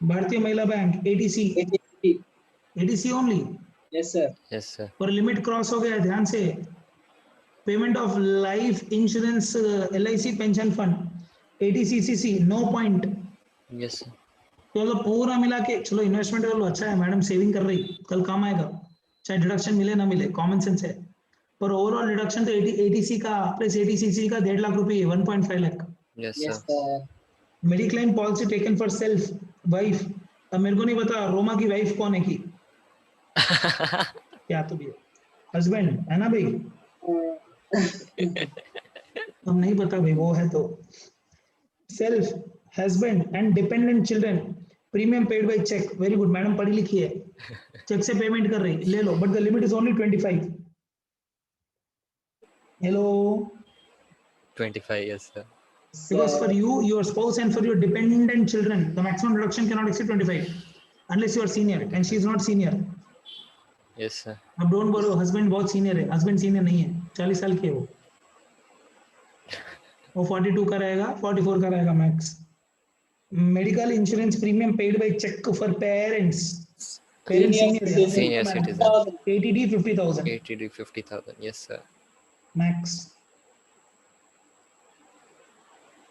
Bharatiya Mahila bank eighty C, ATC. Eighty C only, Yes, sir. Yes, sir. पर लिमिट क्रॉस हो गया, ध्यान से. Payment of life insurance LIC pension fund eighty C C C, no point. Yes, sir. तो मतलब पूरा मिला के चलो इन्वेस्टमेंट कर लो, अच्छा है, मैडम सेविंग कर रही, कल काम आएगा, चाहे डिडक्शन मिले ना मिले, कॉमन सेंस है. पर ओवरऑल डिडक्शन तो एटीसी का प्लस एडीसीसी का 1.5 लाख रुपए, 1.5 lakh. Yes, Yes, sir. sir. Mediclaim policy taken for self wife, अब मेरे को नहीं पता रोमा की वाइफ कौन है की, क्या तो भी हस्बैंड है ना भाई, अब नहीं पता भाई, वो है तो. Self, husband and dependent children, premium paid by cheque. Very good, madam पढ़ी लिखी है, चेक से पेमेंट कर रही, ले लो, but the limit is only 25. Hello, 25. Yes, sir. because for you, your spouse and for your dependent children, the maximum reduction cannot exceed 25 unless you are senior and she is not senior. Yes, sir. अब don't बोलो husband बहुत senior है, husband senior नहीं है, 40 साल के है वो 42 का रहेगा, 44 का रहेगा max. Medical insurance premium paid by cheque for parents, parents Senior Senior citizen. citizen. ATD 50,000 ATD 50,000. Yes, sir. Max.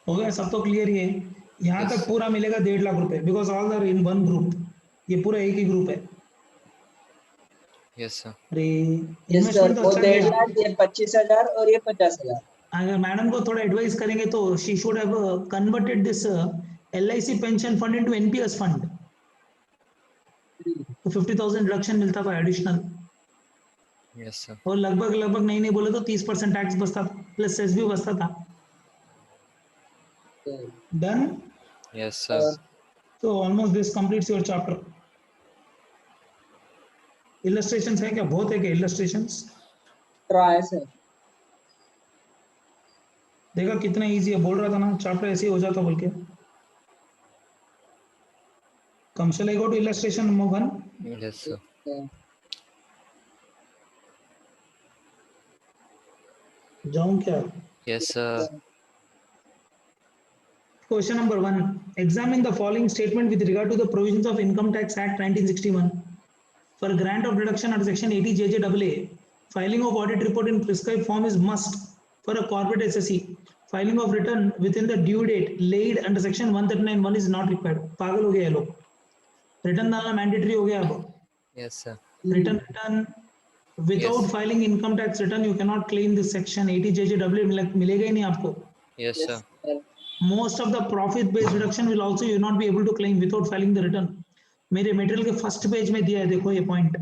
हो गया, सब तो क्लियर ही है. यहाँ Yes. तक पूरा मिलेगा 1.5 लाख रुपए, because all are in one group, ये पूरा एक ही ग्रुप है. Yes, sir. अरे Yes, sir. इन्वेस्टमेंट तो वो अच्छा 1.5 किया. लाख, ये 25,000 और ये 50,000. अगर मैडम को थोड़ा एडवाइस करेंगे तो she should have converted this LIC pension fund into NPS fund, तो 50,000 रिडक्शन मिलता था एडिशनल, Yes, sir. और लगभग नहीं बोले तो 30% टैक्स बचता था, प्लस सेस भी बचता था. Done. Yes, sir. So almost this completes your chapter. Illustrations है क्या? बहुत है क्या illustrations? Try, sir. देखा कितना इजी है, बोल रहा था ना चैप्टर ऐसे ही हो जाता बोल के. Come, shall I go to illustration number 1? Yes, sir. जाऊं क्या? Yes, sir. Question number 1. Examine the following statement with regard to the provisions of Income Tax Act 1961. For grant of deduction under Section 80 JJAA, filing of audit report in prescribed form is must. For a corporate SSE, filing of return within the due date laid under Section 139(1) is not required. पागल हो गए ये लोग. Return डालना mandatory हो गया अब. Yes, sir. Return Without Yes. filing income tax return, you cannot claim this section 80JJW मिलेगा ही नहीं आपको. Yes, Yes, sir. sir. Most of the profit based deduction will also you not be able to claim without filing the return. मेरे material के first page में दिया है, देखो ये point.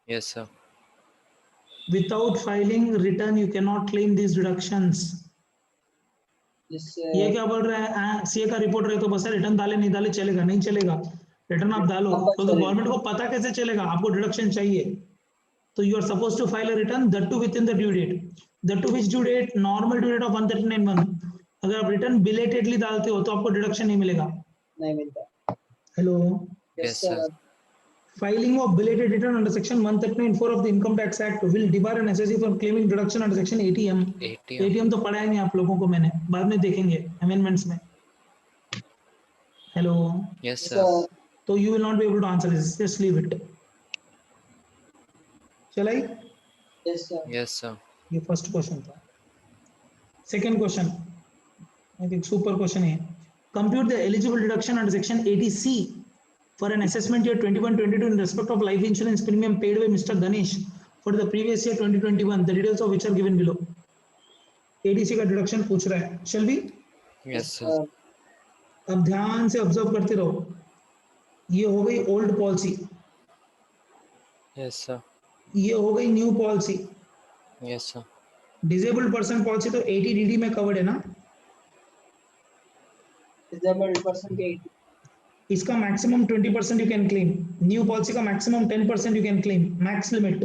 Yes, sir. Without filing return, you cannot claim these deductions. Yes, ये sir. क्या बोल रहा है? सीए का रिपोर्ट रहे तो बस रिटर्न डाले, नहीं डाले चलेगा, नहीं चलेगा. रिटर्न आप डालो, तो गवर्नमेंट को पता कैसे चलेगा आपको डिडक्शन चाहिए? तो you are suppose to file a return, that too within the due date. That too which due date? Normal due date of 139 month. अगर आप रिटर्न बिलेटेडली डालते हो तो आपको डिडक्शन नहीं मिलेगा. नहीं मिलता. Hello. Yes, Yes, sir. sir. Filing of belated return under section 139(4) of the Income Tax Act will debar an assessee from claiming deduction under section 80M. 80M. 80M तो पढ़ा है नहीं आप लोगों को मैंने, बाद में देखेंगे amendments में. Hello. Yes, Yes, sir. sir. तो you will not be able to answer this, just leave it. चलाई? Yes, sir. Yes, sir. ये फर्स्ट क्वेश्चन था. Second question I think super question है. Compute the eligible deduction under section 80C for an assessment year 21-22 in respect of life insurance premium paid by Mr. Ganesh for the previous year 2021, the details of which are given below. 80C का deduction पूछ रहा है. Shall we? Yes, sir. अब ध्यान से observe करते रहो. ये हो गई ओल्ड पॉलिसी, Yes, sir. ये हो गई new policy. Yes, sir. Disabled person policy तो 80DD में कवर्ड है ना. Disabled person के 80. इसका maximum 20% you can claim. New policy का maximum 10% you can claim. Max limit.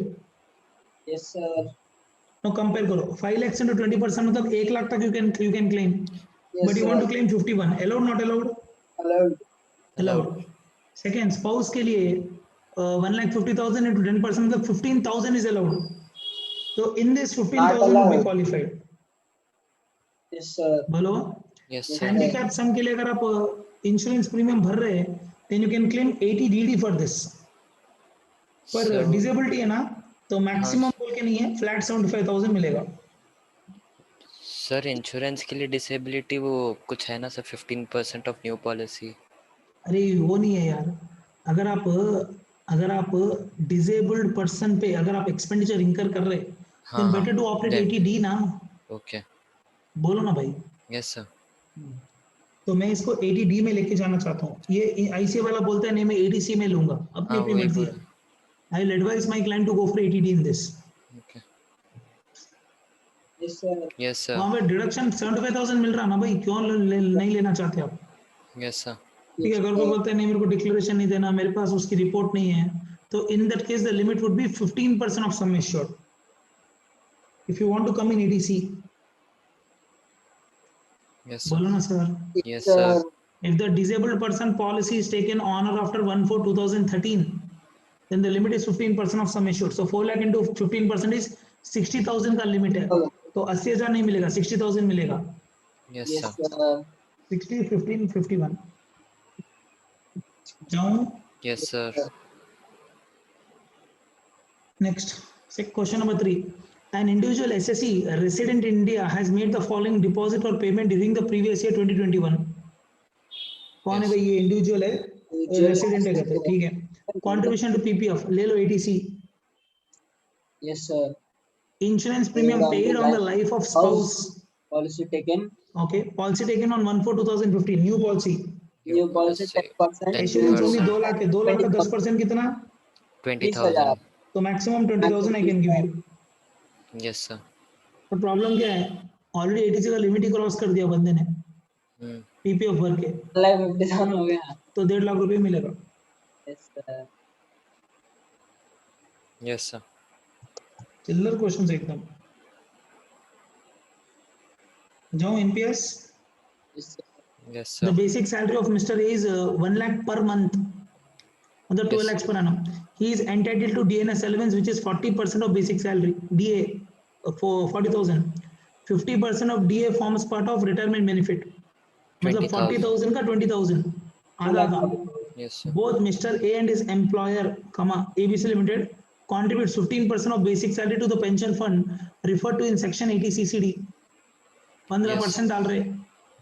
Yes, sir. No compare करो. 5 lakhs into 20% मतलब 1 लाख तक you can claim. Yes, But you sir. want to claim 51. Allowed, not allowed? Allowed. Allowed. Second, spouse के लिए 1,50,000 into 10% मतलब 15,000 is allowed. So in this 15,000 will be allowed. qualified. Yes, sir. बोलो. Yes, Yes, sir. Handicap sum के लिए अगर आप insurance premium भर रहे हैं, then you can claim 80DD for this. पर So, डिसेबिलिटी है ना, तो मैक्सिमम बोल के नहीं है, फ्लैट 75,000 मिलेगा. सर इंश्योरेंस के लिए डिसेबिलिटी वो कुछ है ना सर, 15% ऑफ न्यू पॉलिसी. अरे वो नहीं है यार. अगर आप डिसेबल्ड पर्सन पे अगर आप एक्सपेंडिचर इंकर कर रहे, हाँ, then हाँ. better to operate Then- 80D ना. Okay. बोलो ना भाई. Yes, sir. तो मैं इसको 80D में लेके जाना चाहता हूँ. ये ICA वाला बोलता है नहीं मैं 80C में लूंगा. अपनी हाँ, अपनी वही मर्जी है. बोला. I will advise my client to go for 80D in this. Okay. Yes, sir. Yes, sir. वहाँ पे डिडक्शन 75,000 मिल रहा ना भाई, क्यों नहीं लेना चाहते आप? Yes, sir. ठीक है. घर पे बोलते हैं नहीं मेरे को डिक्लेरेशन नहीं देना, मेरे पास उसकी रिपोर्ट नहीं है, तो in that case the limit would be 15% of sum assured. If you want to come in 80C, Yes, sir. बोलो ना sir. Yes, sir. If the disabled person policy is taken on or after 1/4/2013, then the limit is 15% of sum assured. So 4 lakh into 15% is 60,000 का limit है. तो 80,000 नहीं मिलेगा, 60,000 मिलेगा. Yes, Yes, sir. sir. 60, 15, 51. जाऊं. Yes, sir. Next, question number 3. An individual SSE resident in India has made the following deposit or payment during the previous year 2021. कौन है Yes. भाई? ये इंडिविजुअल है, रेसिडेंट है कहते हैं. ठीक है. कंट्रीब्यूशन टू PPF ले लो 80C. Yes, sir. Insurance premium paid on the life of spouse. Policy taken. Okay. Policy taken on 1/4/2015. New policy. New policy 10%. Insurance only 2 lakh है. 2 लाख का 20%. 10% कितना? 20,000. तो maximum 20,000 I can give you. Yes, sir. पर problem क्या है? Already 80C का limit ही cross कर दिया बंदे ने PPF भर के, 50,000 हो गया. तो 1.5 लाख रुपए मिलेगा. Yes, sir. Yes, sir. चिल्लर क्वेश्चन एकदम. जाओ NPS. Yes, sir. Yes, The sir. basic salary of Mr. A is 1 lakh per month, मतलब 12 Yes. lakhs per annum. He is entitled to DNS allowance, which is 40% of basic salary. DA for 40,000. 50% of DA forms part of retirement benefit. मतलब 40,000 का 20,000 आधा आधा. Yes, sir. Both Mr. A and his employer, ABC Limited, contributes 15% of basic salary to the pension fund referred to in section 80 CCD. 15% डाल रहे.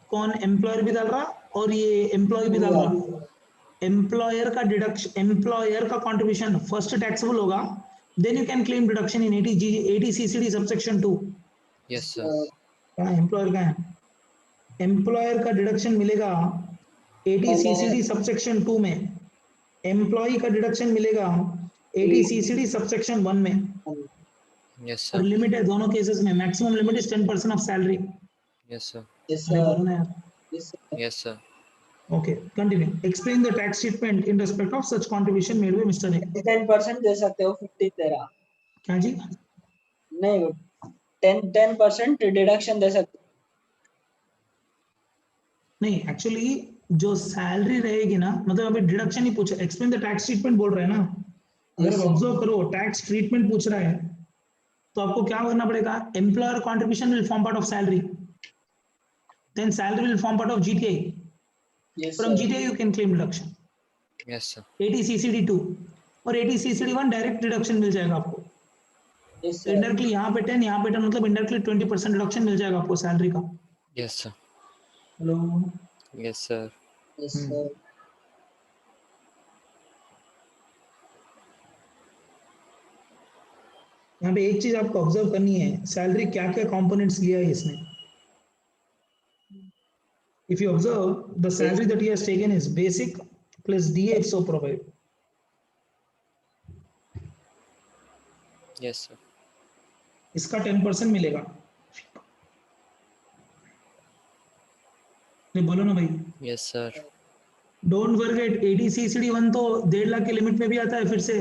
कौन? Employer भी डाल रहा और ये एम्प्लॉय भी डाल रहा. एम्प्लॉयर का डिडक्शन, एम्प्लॉयर का कंट्रीब्यूशन फर्स्ट टैक्सेबल होगा, then you can claim deduction in 80 CCD subsection 2. Yes, sir. कहाँ एम्प्लॉयर का है? एम्प्लॉयर का डिडक्शन मिलेगा 80 CCD सबसेक्शन 2 में, एम्प्लॉय का डिडक्शन मिलेगा 80 CCD सबसेक्शन 1 में, Yes, और sir. लिमिट है दोनों केसेस में, maximum limit is 10% of salary. Yes, sir. Yes, अरे sir. बोलो ना यार। Yes, sir. Yes, sir. Okay, continue. Explain the tax treatment in respect of such contribution made by Mr. A. 10% दे सकते हो, 50 तेरा क्या जी? नहीं, 10% डिडक्शन दे सकते हो। नहीं, एक्चुअली जो सैलरी रहेगी ना, मतलब अभी डिडक्शन ही पूछा, एक्सप्लेन द टैक्स ट्रीटमेंट बोल रहे हैं ना। अगर Yes, आप sir. ऑब्जर्व करो टैक्स ट्रीटमेंट पूछ रहा है, तो आपको क्या करना पड़ेगा? Employer contribution will form part of salary, then salary will form part of GTI, Yes, from sir. GTI you can claim deduction Yes, sir. 80 CCD 2 और 80 CCD 1 डायरेक्ट डिडक्शन मिल जाएगा आपको। Yes, तो sir. इंडायरेक्टली यहाँ पे 10, यहाँ पे 10, मतलब इंडायरेक्टली 20% डिडक्शन मिल जाएगा आपको सैलरी का। Yes, sir. Hello. Yes, sir. Yes, sir. यहाँ पे एक चीज आपको ऑब्जर्व करनी है, सैलरी क्या क्या कंपोनेंट्स लिया है इसने। If you observe the salary that he has taken is basic plus DA/FSO provide. Yes, sir. इसका 10% मिलेगा। नहीं बोलो ना भाई। Yes, sir. Don't forget 80 CCD 1 तो 1.5 लाख के लिमिट में भी आता है फिर से।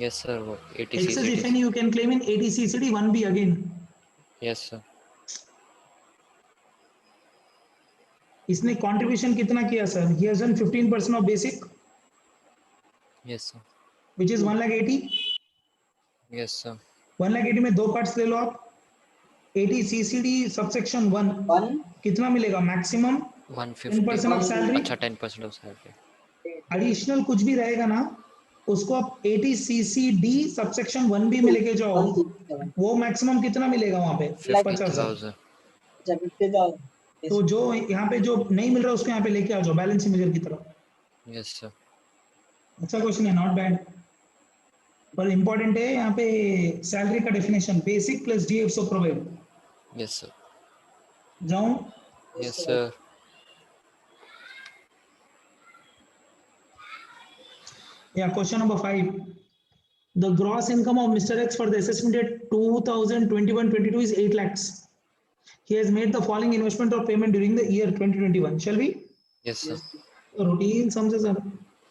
Yes, sir. 80 Excess if CCDs. any you can claim in 80 CCD 1B again। Yes, sir. इसने कंट्रीब्यूशन कितना किया sir? He has done 15% of basic Yes, sir. Which is 1,80,000। Yes, sir. 1,80,000 में दो पार्ट्स ले लो आप। 80 CCD सबसेक्शन 1 1 कितना मिलेगा maximum? 150. 10% of salary. अच्छा 10% of salary. एडिशनल कुछ भी रहेगा ना, उसको आप 80 CCD सबसेक्शन 1B में लेके जाओ, 167 वो मैक्सिमम कितना मिलेगा वहां पे? 50,000। 50,000. अच्छा 50,000। तो जो यहाँ पे जो नहीं मिल रहा उसको यहाँ पे लेके आ जाओ बैलेंस मेजर की तरफ। Yes, sir. अच्छा क्वेश्चन है, नॉट बैड, पर इंपॉर्टेंट है यहाँ पे सैलरी का definition basic plus DA/FSO provide. Yes, sir. जाऊं? Yes, sir. Yeah, question number 5. The gross income of Mr. X for the assessment year 2021-22 is 8 lakhs. He has made the following investment or payment during the year 2021. Shall we? Yes, sir. Routine sums is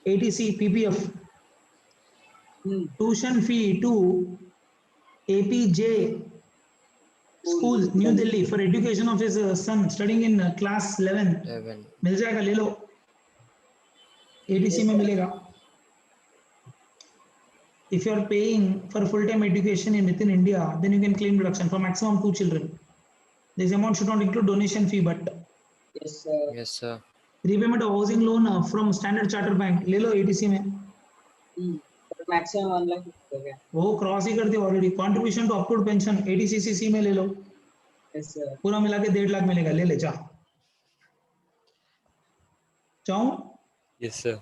80C PPF, tuition fee to APJ school New Delhi for education of his son studying in class 11। 11. मिल जाएगा, ले लो, 80C में मिलेगा। If you are paying for full-time education in within India, then you can claim deduction for maximum 2 children. This amount should not include donation fee, but Yes, sir. Yes, sir. repayment of housing loan from Standard Chartered Bank ले लो 80C में। Maximum 1 lakh हो गया। वो cross ही कर दिया already. Contribution to upward pension 80 CCC में ले लो, Yes, sir. पूरा मिला के 1.5 लाख मिलेगा, ले ले जा। चाहूं? Yes, sir.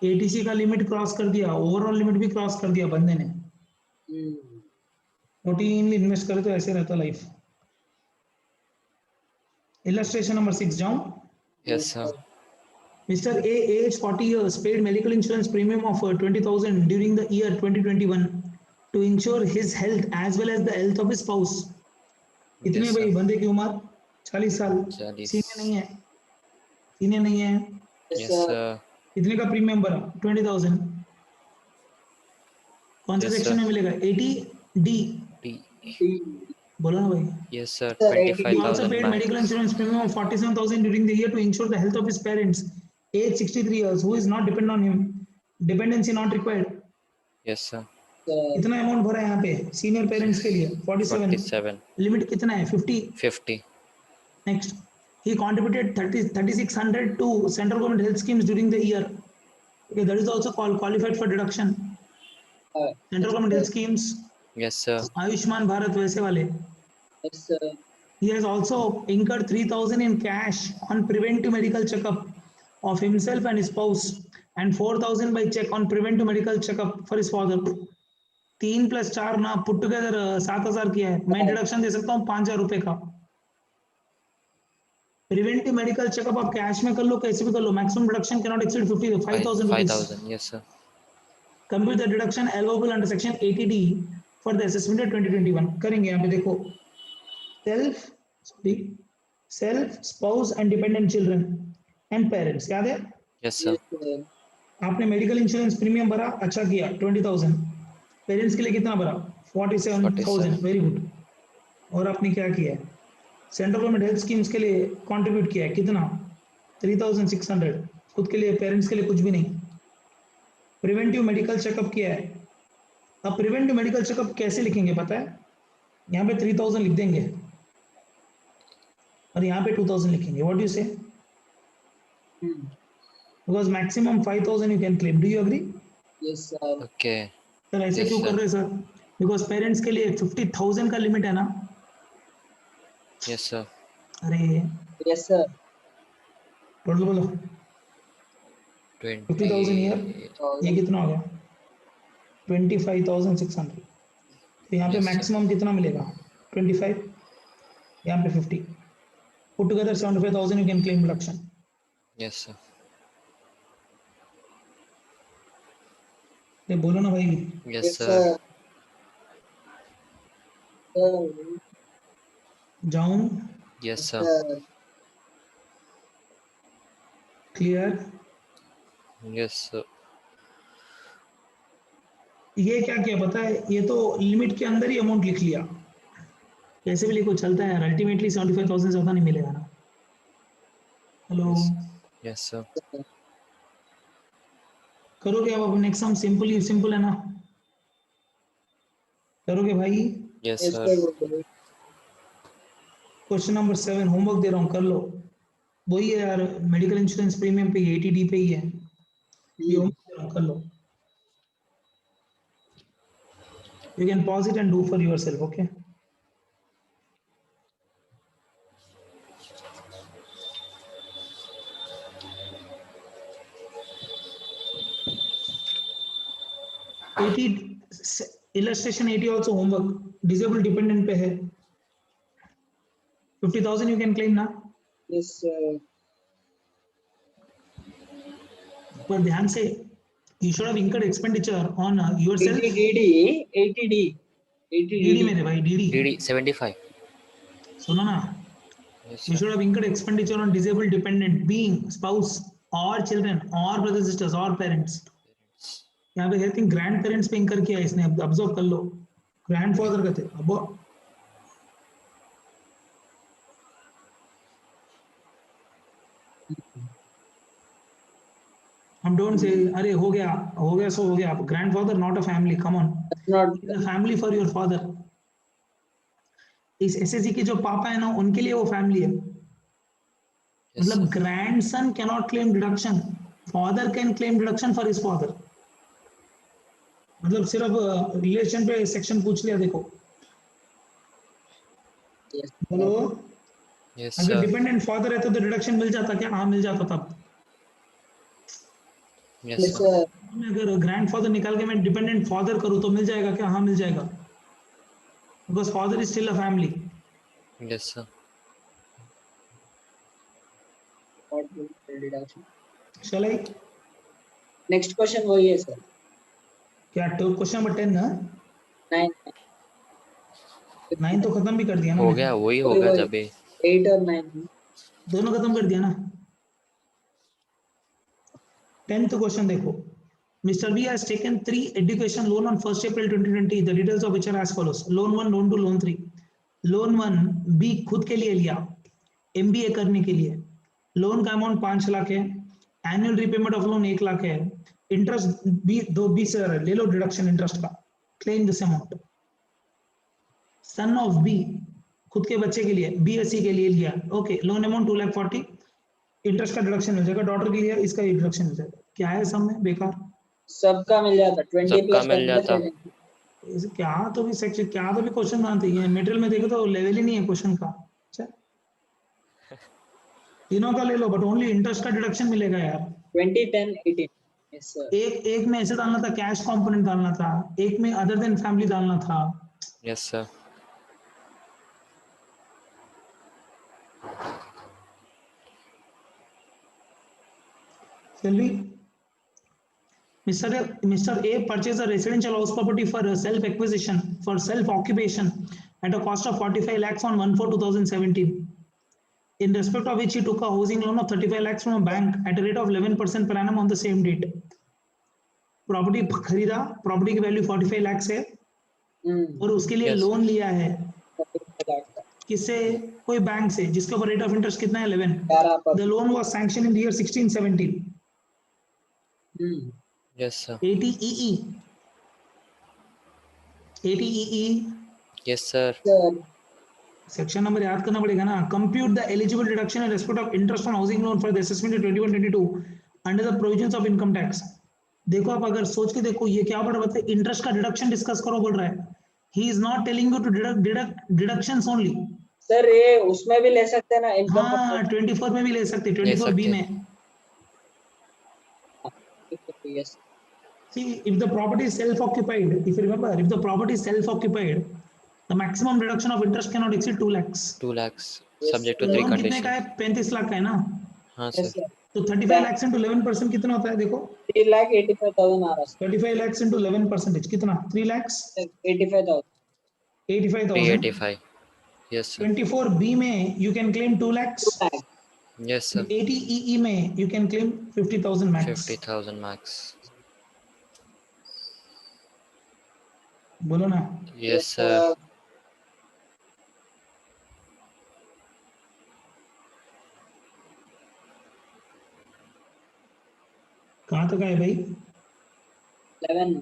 80C का लिमिट क्रॉस कर दिया, ओवरऑल लिमिट भी क्रॉस कर दिया बंदे ने। रूटीनली इन्वेस्ट करे तो ऐसे रहता लाइफ। इलस्ट्रेशन नंबर 6 जाऊं? Yes, sir. Mr. A, age 40 years, paid medical insurance premium of 20,000 during the year 2021 to ensure his health as well as the health of his spouse. कितने Yes, भाई sir. बंदे की उम्र? 40 साल। 40. Senior नहीं है, senior नहीं है। Yes, sir. कितने का प्रीमियम भरा? 20,000। कौन से Yes, सेक्शन sir. में मिलेगा? 80D। D. बोलो ना भाई। Yes, sir. Sir, He also 25,000 paid medical max. insurance premium of 47,000 during the year to ensure the health of his parents, age 63 years, who is not dependent on him. Dependency not required. Yes, sir. कितना amount भरा है यहाँ पे senior parents के लिए? 47। 47. Limit कितना है? 50। 50. Next, he contributed 3,600 to central government health schemes during the year. Okay, that is also qualified for deduction. Central government health schemes, Yes, sir. Ayushman Bharat वैसे वाले। Yes, sir. He has also incurred 3,000 in cash on preventive medical checkup of himself and his spouse and 4,000 by check on preventive medical checkup for his father. 3 + 4 ना put together 7,000 किया है. मैं deduction दे सकता हूँ 5,000 रुपए का. प्रिवेंटिव मेडिकल चेकअप आप cash में कर लो, कैसे भी कर लो. Maximum deduction can not exceed 5,000 rupees. 5,000. Yes, sir. Compute the deduction allowable under section 80D for the assessment of 2021. करेंगे यहाँ पे देखो. Self spouse and dependent children and parents. याद है Yes, sir. Yes, sir. आपने मेडिकल इंश्योरेंस प्रीमियम भरा, अच्छा किया 20,000. पेरेंट्स के लिए कितना भरा? 47,000. Very good. और आपने क्या किया है? सेंट्रल गवर्नमेंट हेल्थ स्कीम्स के लिए कंट्रीब्यूट किया है कितना? 3,600. खुद के लिए, पेरेंट्स के लिए कुछ भी नहीं. प्रिवेंटिव मेडिकल चेकअप किया है. अब प्रिवेंटिव मेडिकल चेकअप कैसे लिखेंगे पता है? यहाँ पे 3,000 लिख देंगे और यहाँ पे 2,000 लिखेंगे. What do you say? Because maximum 5,000 you can claim. Do you agree? Yes, sir. Okay. Sir ऐसे Yes, क्यों कर sir. रहे हैं सर? बिकॉज पेरेंट्स के लिए 50,000 का लिमिट है ना. Yes, sir. अरे Yes, sir. टोटल बोलो. 50,000 ईयर, 20. ये कितना हो गया? 25,600. तो यहाँ पे Yes, sir. मैक्सिमम कितना मिलेगा? 25. यहाँ पे 50. Put together 75,000 you can claim deduction. Yes, sir. ये बोलो ना भाई. Yes, Yes, sir. sir. Sir. जाऊं? Yes, sir. Sir. Clear? Yes, sir. ये क्या किया पता है? ये तो लिमिट के अंदर ही अमाउंट लिख लिया. कैसे भी लिखो चलता है. अल्टीमेटली 75,000 से ज्यादा नहीं मिलेगा ना. Hello, Yes. Yes, sir. करोगे अब नेक्स्ट सम? सिंपल है ना? करोगे भाई? Yes, Yes, sir. sir. Question number 7 homework दे रहा हूँ, कर लो. वही है यार, मेडिकल इंश्योरेंस प्रीमियम पे 80D पे ही है. ये होमवर्क दे रहा हूँ, कर लो. You can pause it and do for yourself, okay? Illustration 80 also homework. Disabled dependent पे है. 50,000 you can claim ना. Yes, sir. पर ध्यान से, you should have incurred expenditure on yourself. 80D. DD मेरे भाई, DD. DD 75. सुनो ना. Yes, You sir. should have incurred expenditure on disabled dependent being spouse or children or brothers sisters or parents. यहाँ पे I think grand parents पे इंकर किया है इसने. ऑब्जर्व कर लो. ग्रैंडफादर का थे. अब हम डोंट से अरे हो गया सो हो गया. Grandfather not a family. Come on, Not. Is a family for your father. इस एसएससी के जो पापा है ना, उनके लिए वो फैमिली है. Yes, मतलब sir. Grandson can not claim deduction. Father can claim deduction for his father. मतलब सिर्फ रिलेशन पे सेक्शन पूछ लिया. देखो Yes, बोलो. Yes, अगर sir. डिपेंडेंट फादर है तो डिडक्शन मिल जाता क्या? हाँ मिल जाता. तब Yes, yes, sir. sir. मैं अगर ग्रैंडफादर निकाल के मैं डिपेंडेंट फादर करूँ तो मिल जाएगा क्या? हाँ मिल जाएगा. Because father is still a family. Yes, sir. Not good deduction. Shall I? Next question वही है sir. क्या क्वेश्चन नंबर 10 ना? 9. 9 तो खत्म भी कर दिया ना हो मैंने. गया, वही होगा जब भी. 8 और 9. दोनों खत्म कर दिया ना. 10th क्वेश्चन देखो. Mr. B has taken 3 education loan on 1st April 2020. The details of which are as follows. Loan 1, Loan 2, Loan 3. Loan 1 B खुद के लिए लिया, MBA करने के लिए. लोन का अमाउंट 5 लाख है. Annual repayment of loan 1 lakh है. इंटरेस्ट बी 20,000 ले लो डिडक्शन इंटरेस्ट का. Claim this amount. Son of B खुद के बच्चे के लिए, BSc के लिए लिया. Okay, loan amount 2,40,000. इंटरेस्ट का डिडक्शन मिल जाएगा. डॉटर के लिए इसका डिडक्शन मिल जाएगा. क्या है सब में? बेकार. सबका मिल जाता. 20 सबका plus मिल जाता. क्या तो भी सेक्शन, क्या तो भी क्वेश्चन बनाते हैं. मटेरियल में देखो तो लेवल ही नहीं है क्वेश्चन का. अच्छा, तीनों का ले लो बट ओनली इंटरेस्ट का डिडक्शन मिलेगा यार. 20, 10, 18. Yes, sir. एक में ऐसे डालना था, कैश कंपोनेंट डालना था, एक में अदर देन फैमिली डालना था. Yes, sir. Shall we? Mr. A purchased a residential house property for self acquisition for self occupation at a cost of 45 lakhs on 1/4/2017. In respect of which he took a housing loan of 35 lakhs from a bank at a rate of 11% per annum on the same date. Property खरीदा, property की value 45 lakh है और उसके लिए Yes. Loan लिया है 45 लाख का. किससे? कोई बैंक से, जिसके ऊपर रेट ऑफ इंटरेस्ट कितना है? 11. 11%. The loan was sanction in the year 1617. Yes, sir. ATEE. ATEE Yes, sir. Sir, section number याद करना पड़ेगा ना. Compute the eligible deduction in respect of interest on housing loan for the assessment in 21-22 under the provisions of income tax. देखो आप अगर सोच के देखो, ये क्या पढ़ रहा है? इंटरेस्ट का डिडक्शन डिस्कस करो बोल रहा है. He is not telling you to deduct deductions only. Sir ये उसमें भी ले सकते हैं ना इनकम. हाँ 24 में भी ले सकते, ले 24 बी सकते. में. Yes. See, if the property is self-occupied, if you remember, if the property is self-occupied, the maximum deduction of interest cannot exceed 2 lakhs. 2 lakhs. Yes, Subject to sir. 3 loan कितने का conditions. है? 35 लाख का है ना. हाँ Yes, sir. sir. तो 35 lakhs into 11% कितना होता है? देखो 3,85,000 आ रहा है. 35 lakhs into 11% कितना? 3 lakhs 85,000. 85,000. 385. Yes, sir. 24 B में you can claim 2 lakhs. 2 lakh. Yes, sir. 80 EE में you can claim 50,000 max. 50,000 max. बोलो ना. Yes, sir. कहाँ तक आए भाई? 11.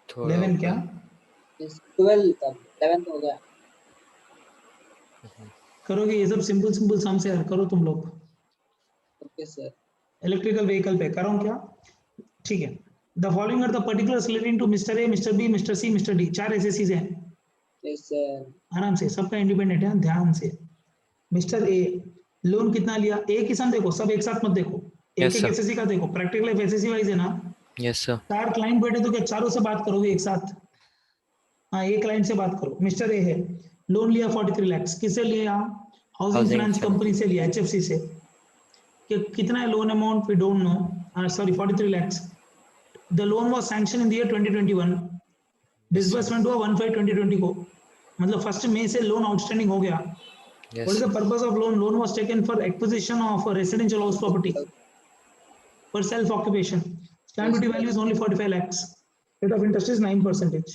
थोड़ा 11 क्या? Yes, 12 तक. 11 हो गया. करोगे ये सब सिंपल सिंपल सम से यार, करो तुम लोग. Okay, sir. इलेक्ट्रिकल व्हीकल पे करो क्या? ठीक है. The following are the particulars relating to Mr A, Mr B, Mr C, Mr D. 4 एसएससीज हैं. Yes, sir. आराम से, सबका इंडिपेंडेंट है, ध्यान से. मिस्टर ए लोन कितना लिया? एक ही सम देखो, सब एक साथ मत देखो. Yes, एक एक sir. एसएससी का देखो. प्रैक्टिकल लाइफ एसएससी वाइज है ना. Yes, sir. 4 क्लाइंट बैठे तो क्या चारों से बात करोगे एक साथ? हाँ, एक क्लाइंट से बात करो. मिस्टर ए है, लोन लिया 43 लाख. किससे लिया? Housing Housing finance finance. Company से लिया, एचएफसी से. कितना है loan amount? We don't know. Sorry 43 lakhs. The loan was sanction in the year 2021. Disbursement हुआ 1/5/2020 को. मतलब 1 मई से लोन आउटस्टैंडिंग हो गया. Yes, What is the sir. purpose of loan? Loan was taken for acquisition of a residential house property for self occupation. Stamp duty value is only 45 lakhs. Rate of interest is 9%.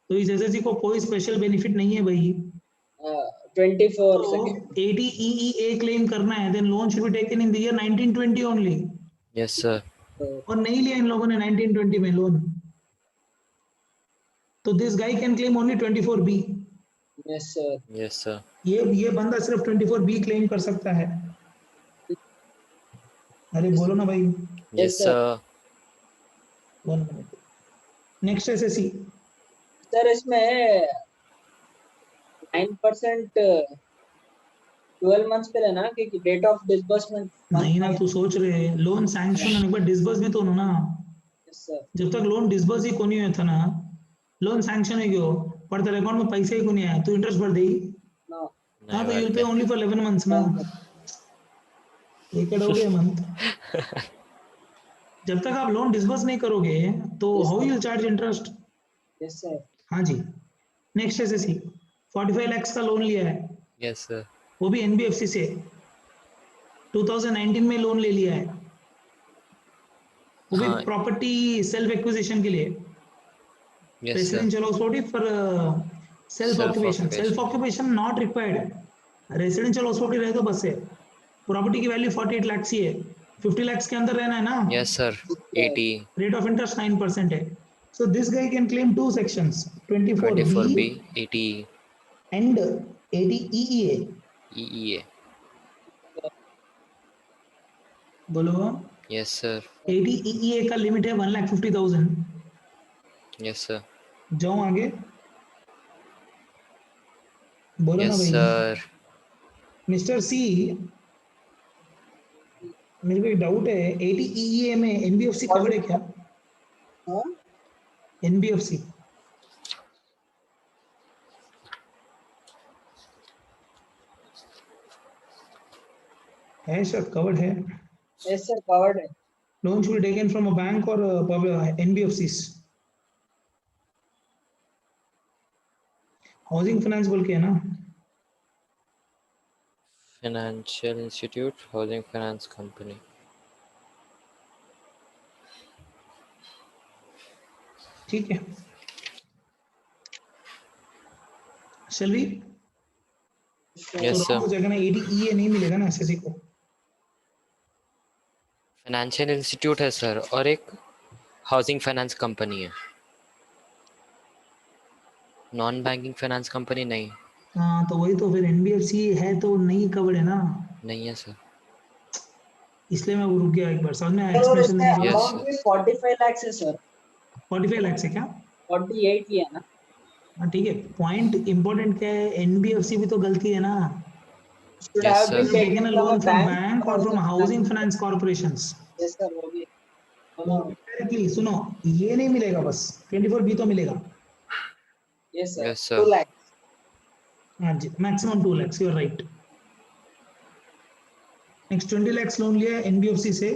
तो इस SSC को कोई special benefit नहीं है भाई. 24 तो second. 80 EEA claim करना है, then loan should be taken in the year 1920 only. Yes, sir. और नहीं लिया इन लोगों ने 1920 में लोन. तो this guy can claim only 24B. Yes, sir. Yes, sir. ये बंदा सिर्फ 24B क्लेम कर सकता है. अरे बोलो ना भाई. Yes, sir. 1 minute. Next SSC. Sir इसमें 9% 12 months पे रहना कि डेट ऑफ डिसबर्समेंट. नहीं ना, तू सोच रहे लोन सैंक्शन होने के बाद डिसबर्स भी तो होना ना. Yes, sir. जब तक लोन डिसबर्स ही कोनी हुआ था ना, लोन सैंक्शन है क्यों पर तेरे अकाउंट में पैसे ही कोनी आया, तू इंटरेस्ट भर देगी. No. हाँ तो नहीं यूल पे भरते. ओनली फॉर 11 months ना. एक हो गया मंथ. जब तक आप लोन डिसबर्स नहीं करोगे तो Yes, how sir. You charge interest? Yes, sir. हाँ जी. नेक्स्ट एसएससी 45 lakhs का लोन लिया है, Yes, sir. वो भी एनबीएफसी से. 2019 में लोन ले लिया है, वो भी हाँ. प्रॉपर्टी सेल्फ एक्विजिशन के लिए. Yes, sir. Residential house property for self occupation. Self-occupation. Self occupation not required. Residential house property रहे तो बस है. प्रॉपर्टी की वैल्यू 48 lakhs ही है. 50 lakhs के अंदर रहना है ना. Yes, sir. 80. Rate of interest 9% है. So this guy can claim 2 sections, 24B 24B. 80. and 80 EEA. EEA. बोलो. Yes, sir. 80 EEA का लिमिट है 1,50,000. Yes, sir. जाओ आगे. बोलो ना Yes, भाई. sir. मिस्टर सी मेरे को एक डाउट है, 80 EEA में एनबीएफसी कवर्ड है क्या? हाँ एनबीएफसी है सर, कवर्ड है. यस सर कवर्ड है. Loan should be taken from a bank और एनबीएफसीज. हाउसिंग फाइनेंस बोल के है ना? Financial institute, housing finance company. ठीक है. Shall we? यस तो सर. रॉन्ग हो जाएगा ना, 80 EA नहीं मिलेगा ना एसएससी को. फाइनेंशियल इंस्टीट्यूट है सर, और एक हाउसिंग फाइनेंस कंपनी है. नॉन बैंकिंग फाइनेंस कंपनी नहीं. हाँ तो वही तो, फिर एनबीएफसी है तो नहीं कवर्ड है ना, नहीं है सर. इसलिए मैं वो रुक गया एक बार. समझ में आया सर एक्सप्लेनेशन इसमें देने के बाद? Yes, amount sir. भी 45 लाख है सर. 45 लाख से क्या? 48 ही है ना. हाँ ठीक है. पॉइंट इंपॉर्टेंट क्या है, एनबीएफसी भी तो गलती है ना. should Yes, have sir. been taken taken a from a loan from bank bank or और from housing housing finance. Finance corporations. Yes sir वो भी. तो डायरेक्टली सुनो, ये नहीं मिलेगा, बस 24B तो मिलेगा. Yes sir Yes, sir. 2 lakh. हाँ जी, maximum 2 lakhs, you are right. Next 20 lakhs loan लिया है एनबीएफसी से,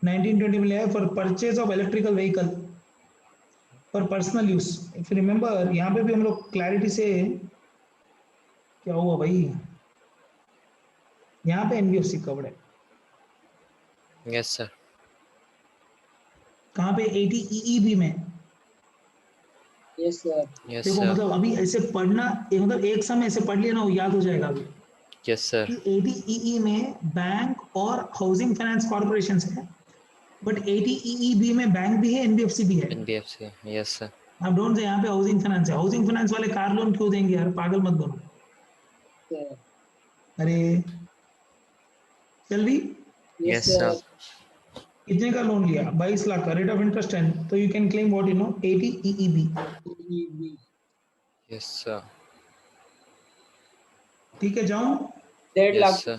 1920 में लिया है for purchase of electrical vehicle for personal use. If you remember, यहाँ पे भी हम लोग क्लैरिटी से, क्या हुआ भाई, यहाँ पे एनबीएफसी कवर्ड है. Yes, sir. कहाँ पे? 80 EEB में. Yes sir. Yes, देखो sir. मतलब अभी ऐसे पढ़ना, मतलब एक समय ऐसे पढ़ लिया ना, वो याद हो जाएगा अभी. Yes, sir. कि 80 EE में बैंक और हाउसिंग फाइनेंस कॉर्पोरेशन है, बट 80 EEB में बैंक भी है, एनबीएफसी भी है. NBFC. Yes, sir. आप डोंट से यहाँ पे हाउसिंग फाइनेंस है. हाउसिंग फाइनेंस वाले कार लोन क्यों देंगे यार, पागल मत बनो. Sir. अरे चल भी. Yes Yes, sir. sir. कितने का लोन लिया? 22 लाख का. रेट ऑफ इंटरेस्ट 10, तो you can claim what you know, 80 EEB. EEB. Yes, sir. ठीक है, जाऊं? 1.5 Yes, लाख. sir.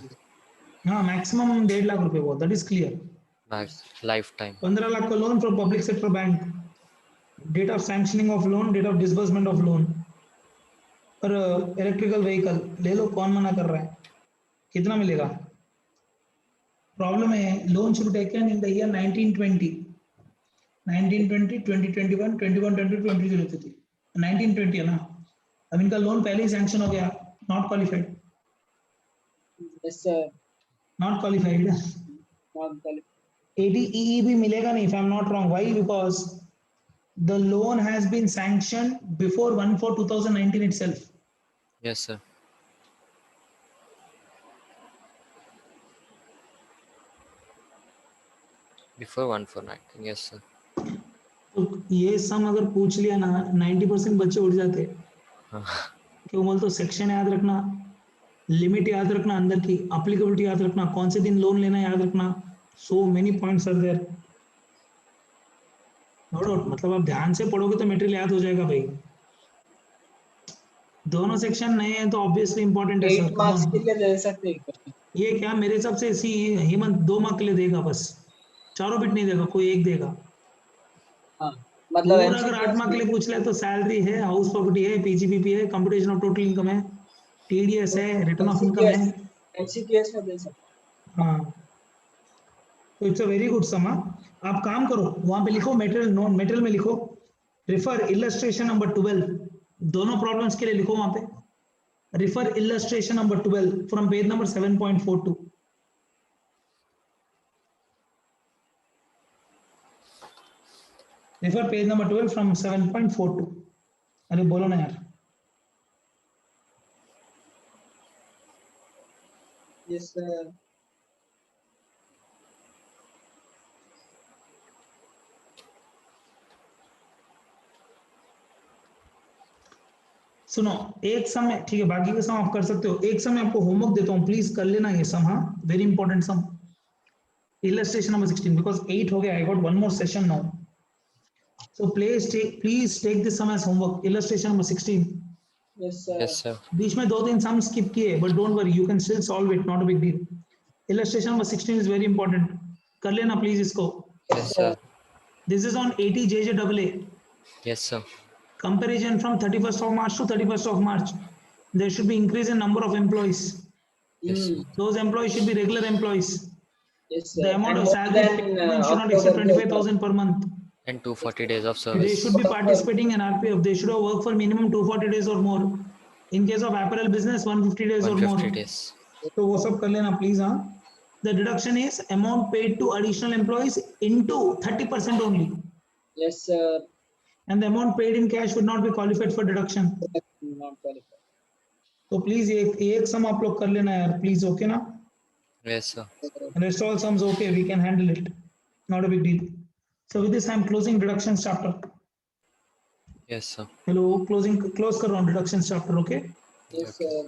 हाँ, मैक्सिमम 1.5 लाख रुपए वो, that is clear. Max lifetime. 15 lakh का loan from public sector bank. Date of sanctioning of loan, date of disbursement of loan. और electrical vehicle ले लो, कौन मना कर रहा है? कितना मिलेगा? प्रॉब्लम है, loan should taken in the year 1920, 1920, 2021, 21, 22, 23 थी. 1920 है ना. अब इनका लोन पहले ही सैंक्शन हो गया. Not qualified. Yes sir. Not qualified. Not qualified. 80 EEB मिलेगा नहीं, if I'm not wrong. Why? Because the loan has been sanctioned before 1/4/2019 itself. Yes, sir. Before 149. Yes, sir. तो ये सम अगर पूछ लिया ना, 90% बच्चे उठ जाते. हाँ. क्यों बोल, तो सेक्शन याद रखना, लिमिट याद रखना, अंदर की अप्लीकेबिलिटी याद रखना, कौन से दिन लोन लेना याद रखना. So many points are there. No doubt, मतलब आप ध्यान से पढ़ोगे तो मटेरियल याद हो जाएगा भाई. दोनों सेक्शन नए हैं तो ऑब्वियसली इंपॉर्टेंट है 8 सर. कम मार्क्स के ऑन. लिए दे सकते हैं question. ये क्या, मेरे हिसाब से सी हेमंत 2 मार्क के लिए देगा बस. चारों बिट नहीं देगा, कोई एक देगा. हाँ मतलब पूरा अगर 8 MCQs मार्क के लिए पूछ ले तो सैलरी है, हाउस प्रॉपर्टी है, पीजीबीपी है, कंप्यूटेशन ऑफ टोटल इनकम है, टीडीएस है, रिटर्न ऑफ इनकम है. MCQs में दे सकते हाँ, तो इट्स अ वेरी गुड सम. आप काम करो, वहां पे लिखो मटेरियल, नोट मटेरियल में लिखो, रिफर इलस्ट्रेशन नंबर 12. दोनों प्रॉब्लम्स के लिए लिखो वहां पे, refer illustration number 12 from page number 7.42. Refer page number 12 from 7.42. अरे बोलो ना यार. Yes sir. सुनो, एक समय ठीक है, बाकी के सम आप कर सकते हो. एक समय आपको होमवर्क देता हूँ, प्लीज कर लेना ये सम. हाँ, very important some. illustration number 16, because 8 हो गया. I got one more session now, so please take this sum as homework. Illustration number 16. Yes sir. Yes, sir. बीच में 2-3 सम स्किप किए, but don't worry, you can still solve it, not a big deal. illustration number 16 is very important. कर लेना please इसको. Yes, sir. This is on 80 JJAA. Yes, sir. Comparison from 31st of March to 31st of March. There should be increase in number of employees. Yes, sir. Those employees should be regular employees. Yes, The sir. amount And of more salary than, payment should not exceed October 25,000 per month. And 240 days of They service. should be participating in RPF. They should have worked for minimum 240 days or more. In case of apparel business, 150 days or more. 150 days. तो वो सब कर लेना please हाँ. The deduction is amount paid to additional employees into 30% only. Yes, sir. And the amount paid in cash would not be qualified for deduction. Not qualified. तो please एक सम आप लोग कर लेना यार प्लीज ओके ना Yes, sir. rest all sums okay we can handle it not a big deal so with this I am closing deductions chapter Yes, sir. hello close कर रहा हूँ deductions chapter okay Yes, Okay. sir.